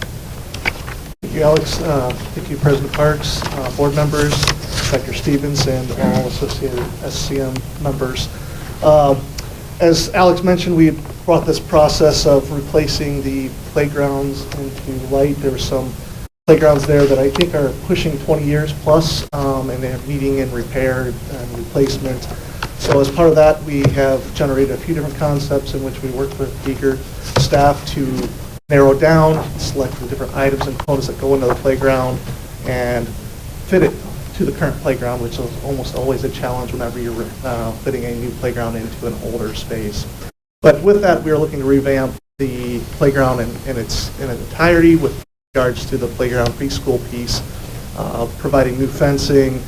Thank you, Alex. Thank you, President Parks, board members, Dr. Stevens, and all associated SCM members. As Alex mentioned, we brought this process of replacing the playgrounds into light. There were some playgrounds there that I think are pushing 20 years plus, and they're needing in repair and replacement. So as part of that, we have generated a few different concepts in which we worked with Beeger staff to narrow down, select the different items and components that go into the playground, and fit it to the current playground, which is almost always a challenge whenever you're fitting a new playground into an older space. But with that, we are looking to revamp the playground in its entirety with regards to the playground preschool piece. providing new fencing,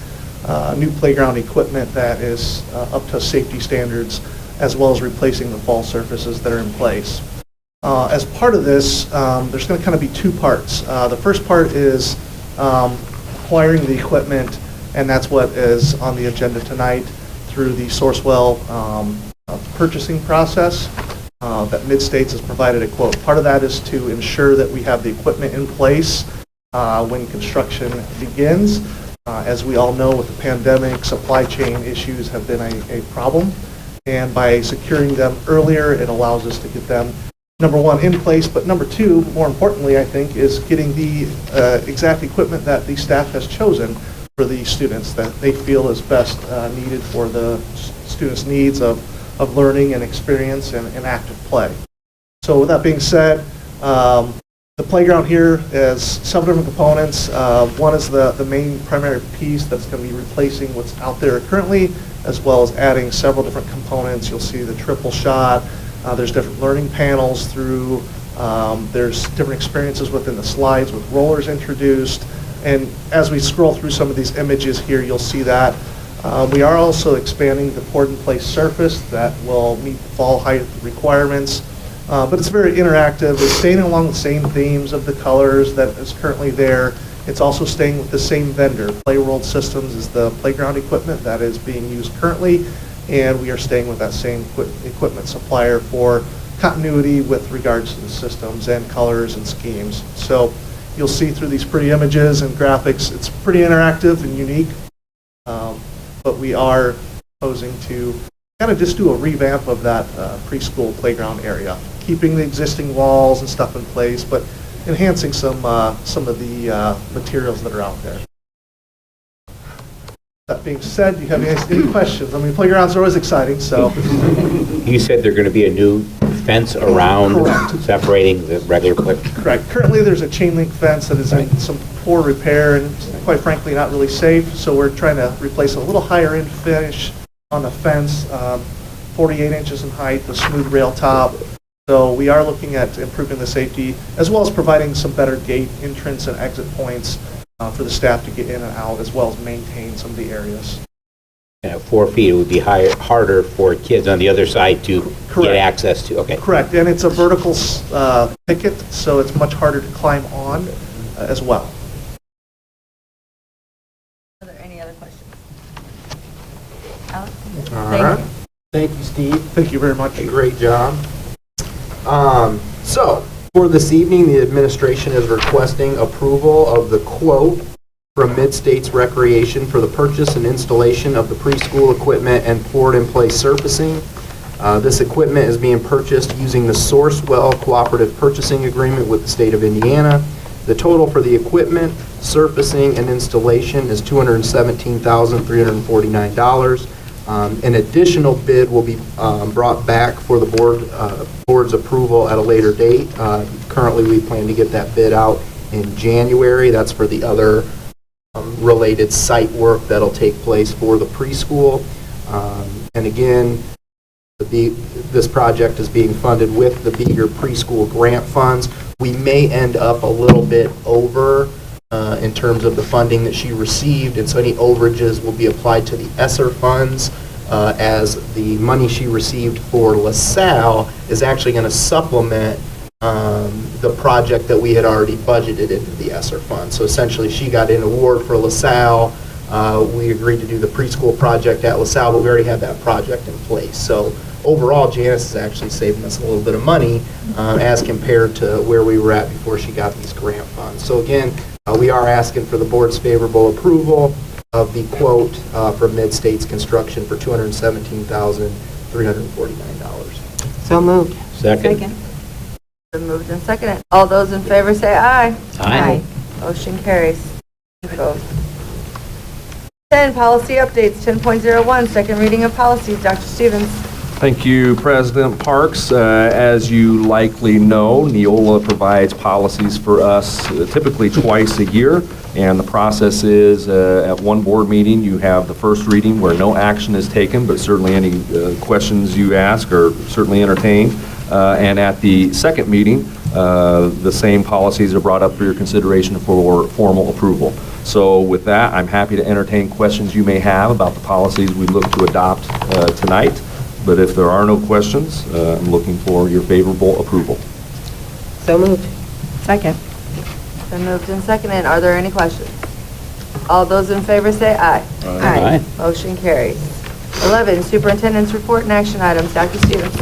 new playground equipment that is up to safety standards, as well as replacing the fall surfaces that are in place. As part of this, there's going to kind of be two parts. The first part is acquiring the equipment, and that's what is on the agenda tonight through the Sourcewell purchasing process that Mid-States has provided a quote. Part of that is to ensure that we have the equipment in place when construction begins. As we all know, with the pandemic, supply chain issues have been a problem, and by securing them earlier, it allows us to get them, number one, in place, but number two, more importantly, I think, is getting the exact equipment that the staff has chosen for the students that they feel is best needed for the students' needs of learning and experience and active play. So with that being said, the playground here has several different components. One is the main primary piece that's going to be replacing what's out there currently, as well as adding several different components. You'll see the triple shot. There's different learning panels through. There's different experiences within the slides with rollers introduced. And as we scroll through some of these images here, you'll see that. We are also expanding the poured-in-place surface that will meet the fall height requirements. But it's very interactive. It's staying along the same themes of the colors that is currently there. It's also staying with the same vendor. Playworld Systems is the playground equipment that is being used currently, and we are staying with that same equipment supplier for continuity with regards to the systems and colors and schemes. So you'll see through these pretty images and graphics, it's pretty interactive and unique, but we are proposing to kind of just do a revamp of that preschool playground area, keeping the existing walls and stuff in place, but enhancing some of the materials that are out there. That being said, do you have any questions? I mean, playgrounds are always exciting, so. You said there's going to be a new fence around separating the regular play. Correct. Currently, there's a chain link fence that is in some poor repair and quite frankly not really safe, so we're trying to replace a little higher end finish on the fence, 48 inches in height, the smooth rail top. So we are looking at improving the safety, as well as providing some better gate entrance and exit points for the staff to get in and out, as well as maintain some of the areas. And at 4 feet, it would be harder for kids on the other side to get access to. Okay. Correct, and it's a vertical picket, so it's much harder to climb on as well. Are there any other questions? Alex? All right. Thank you, Steve. Thank you very much. Great job. So, for this evening, the administration is requesting approval of the quote from Mid-States Recreation for the purchase and installation of the preschool equipment and poured-in-place surfacing. This equipment is being purchased using the Sourcewell Cooperative Purchasing Agreement with the state of Indiana. The total for the equipment, surfacing, and installation is $217,349. An additional bid will be brought back for the board's approval at a later date. Currently, we plan to get that bid out in January. That's for the other related site work that'll take place for the preschool. And again, this project is being funded with the Beeger Preschool Grant Funds. We may end up a little bit over in terms of the funding that she received, and so any overages will be applied to the ESSER funds, as the money she received for LaSalle is actually going to supplement the project that we had already budgeted into the ESSER fund. So essentially, she got an award for LaSalle. We agreed to do the preschool project at LaSalle, but we already had that project in place. So overall, Janice is actually saving us a little bit of money as compared to where we were at before she got these grant funds. So again, we are asking for the board's favorable approval of the quote from Mid-States Construction for $217,349. So moved. Second. Been moved and seconded. All those in favor say aye. Aye. Motion carries. Vote. 10, policy updates, 10.01, second reading of policies. Dr. Stevens. Thank you, President Parks. As you likely know, Neola provides policies for us typically twice a year, and the process is at one board meeting you have the first reading where no action is taken, but certainly any questions you ask are certainly entertained. And at the second meeting, the same policies are brought up for your consideration for formal approval. So with that, I'm happy to entertain questions you may have about the policies we look to adopt tonight. But if there are no questions, I'm looking for your favorable approval. So moved. Second. Been moved and seconded. Are there any questions? All those in favor say aye. Aye. Motion carries. 11, Superintendent's Report and Action Items. Dr. Stevens.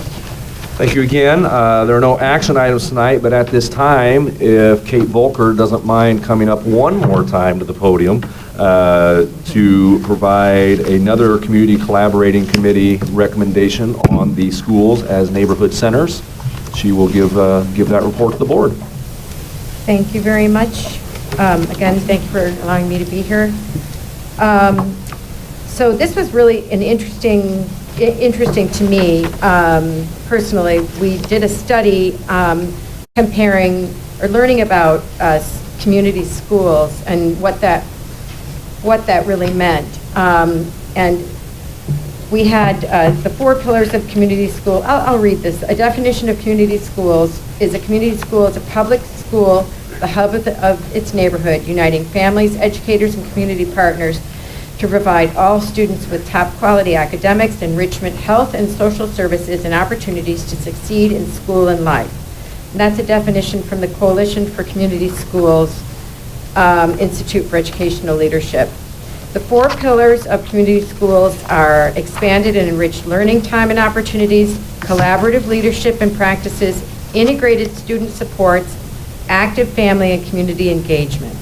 Thank you again. There are no action items tonight, but at this time, if Kate Volker doesn't mind coming up one more time to the podium to provide another Community Collaborating Committee recommendation on the schools as neighborhood centers, she will give that report to the board. Thank you very much. Again, thank you for allowing me to be here. So this was really an interesting to me personally. We did a study comparing or learning about community schools and what that really meant. And we had the 4 pillars of community school. I'll read this. A definition of community schools is a community school is a public school, the hub of its neighborhood, uniting families, educators, and community partners to provide all students with top quality academics, enrichment, health, and social services and opportunities to succeed in school and life. And that's a definition from the Coalition for Community Schools Institute for Educational Leadership. The 4 pillars of community schools are expanded and enriched learning time and opportunities, collaborative leadership and practices, integrated student supports, active family and community engagement.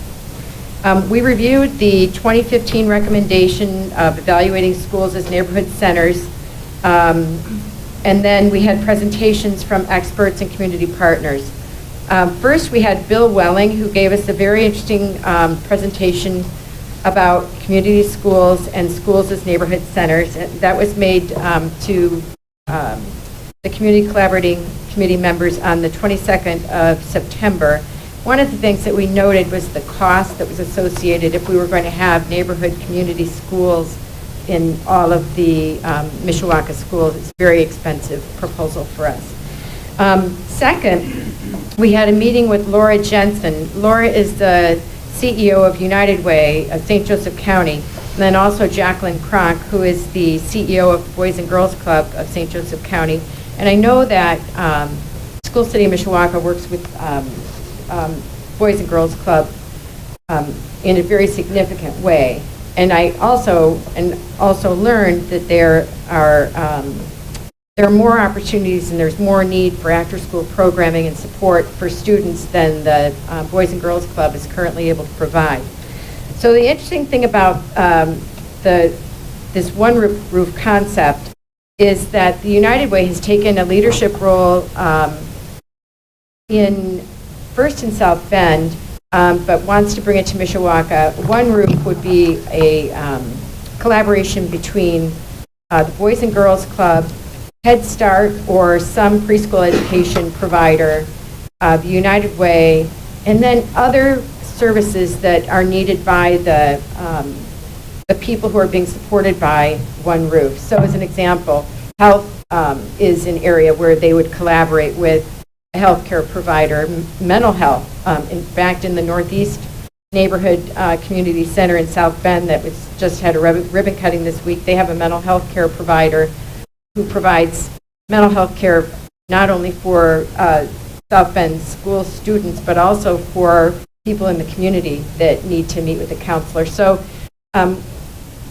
We reviewed the 2015 recommendation of evaluating schools as neighborhood centers, and then we had presentations from experts and community partners. First, we had Bill Welling, who gave us a very interesting presentation about community schools and schools as neighborhood centers. That was made to the Community Collaborating Committee members on the 22nd of September. One of the things that we noted was the cost that was associated if we were going to have neighborhood community schools in all of the Mishawaka schools. It's a very expensive proposal for us. Second, we had a meeting with Laura Jensen. Laura is the CEO of United Way of St. Joseph County, and then also Jacqueline Cronk, who is the CEO of Boys and Girls Club of St. Joseph County. And I know that School City of Mishawaka works with Boys and Girls Club in a very significant way. And I also learned that there are more opportunities and there's more need for after-school programming and support for students than the Boys and Girls Club is currently able to provide. So the interesting thing about this one roof concept is that the United Way has taken a leadership role first in South Bend, but wants to bring it to Mishawaka. One roof would be a collaboration between the Boys and Girls Club, Head Start, or some preschool education provider, the United Way, and then other services that are needed by the people who are being supported by One Roof. So as an example, health is an area where they would collaborate with a healthcare provider, mental health. In fact, in the Northeast Neighborhood Community Center in South Bend that just had a ribbon cutting this week, they have a mental health care provider who provides mental health care not only for South Bend school students, but also for people in the community that need to meet with a counselor. So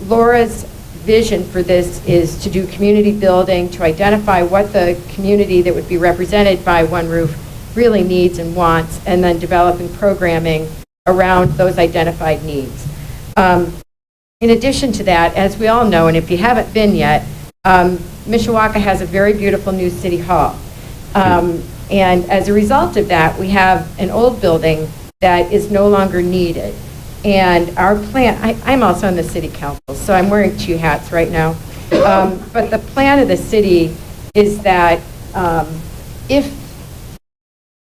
Laura's vision for this is to do community building, to identify what the community that would be represented by One Roof really needs and wants, and then developing programming around those identified needs. In addition to that, as we all know, and if you haven't been yet, Mishawaka has a very beautiful new city hall. And as a result of that, we have an old building that is no longer needed. And our plan, I'm also on the city council, so I'm wearing 2 hats right now. But the plan of the city is that if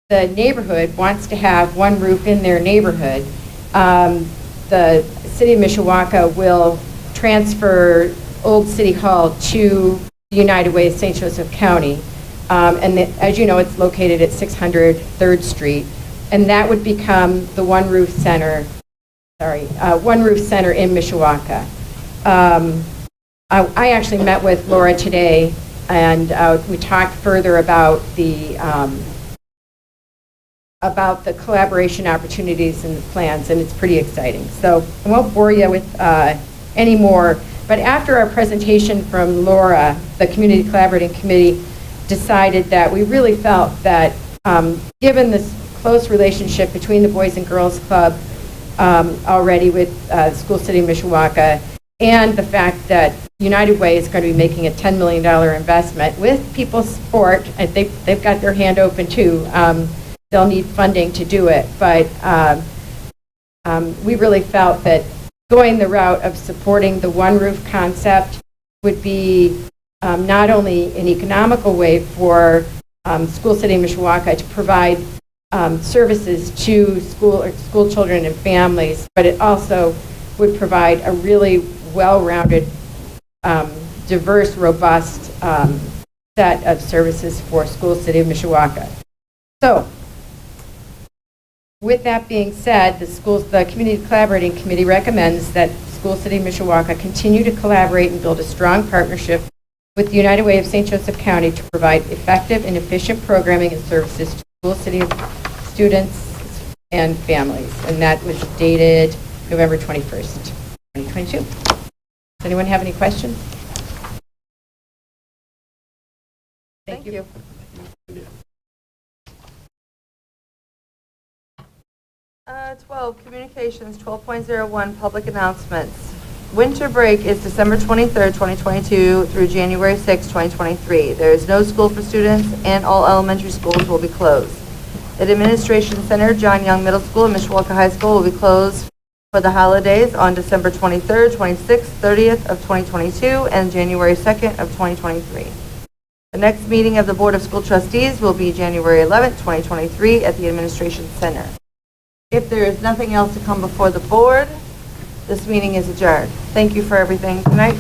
the neighborhood wants to have One Roof in their neighborhood, the city of Mishawaka will transfer Old City Hall to the United Way of St. Joseph County. As you know, it's located at 600 3rd Street. And that would become the One Roof Center One Roof Center in Mishawaka. I actually met with Laura today, and we talked further about the collaboration opportunities and the plans, and it's pretty exciting. So I won't bore you with any more, but after our presentation from Laura, the Community Collaborating Committee decided that we really felt that given this close relationship between the Boys and Girls Club already with School City Mishawaka, and the fact that United Way is going to be making a $10 million investment with people's support, and they've got their hand open too. They'll need funding to do it, but we really felt that going the route of supporting the one roof concept would be not only an economical way for School City Mishawaka to provide services to school children and families, but it also would provide a really well-rounded, diverse, robust set of services for School City of Mishawaka. So, with that being said, the Community Collaborating Committee recommends that School City Mishawaka continue to collaborate and build a strong partnership with the United Way of St. Joseph County to provide effective and efficient programming and services to School City students and families. And that was dated November 21st, 2022. Does anyone have any questions? Thank you. 12, communications, 12.01, public announcements. Winter break is December 23rd, 2022 through January 6th, 2023. There is no school for students and all elementary schools will be closed. The Administration Center, John Young Middle School, and Mishawaka High School will be closed for the holidays on December 23rd, 26th, 30th of 2022 and January 2nd of 2023. The next meeting of the Board of School Trustees will be January 11th, 2023 at the Administration Center. If there is nothing else to come before the board, this meeting is adjourned. Thank you for everything tonight.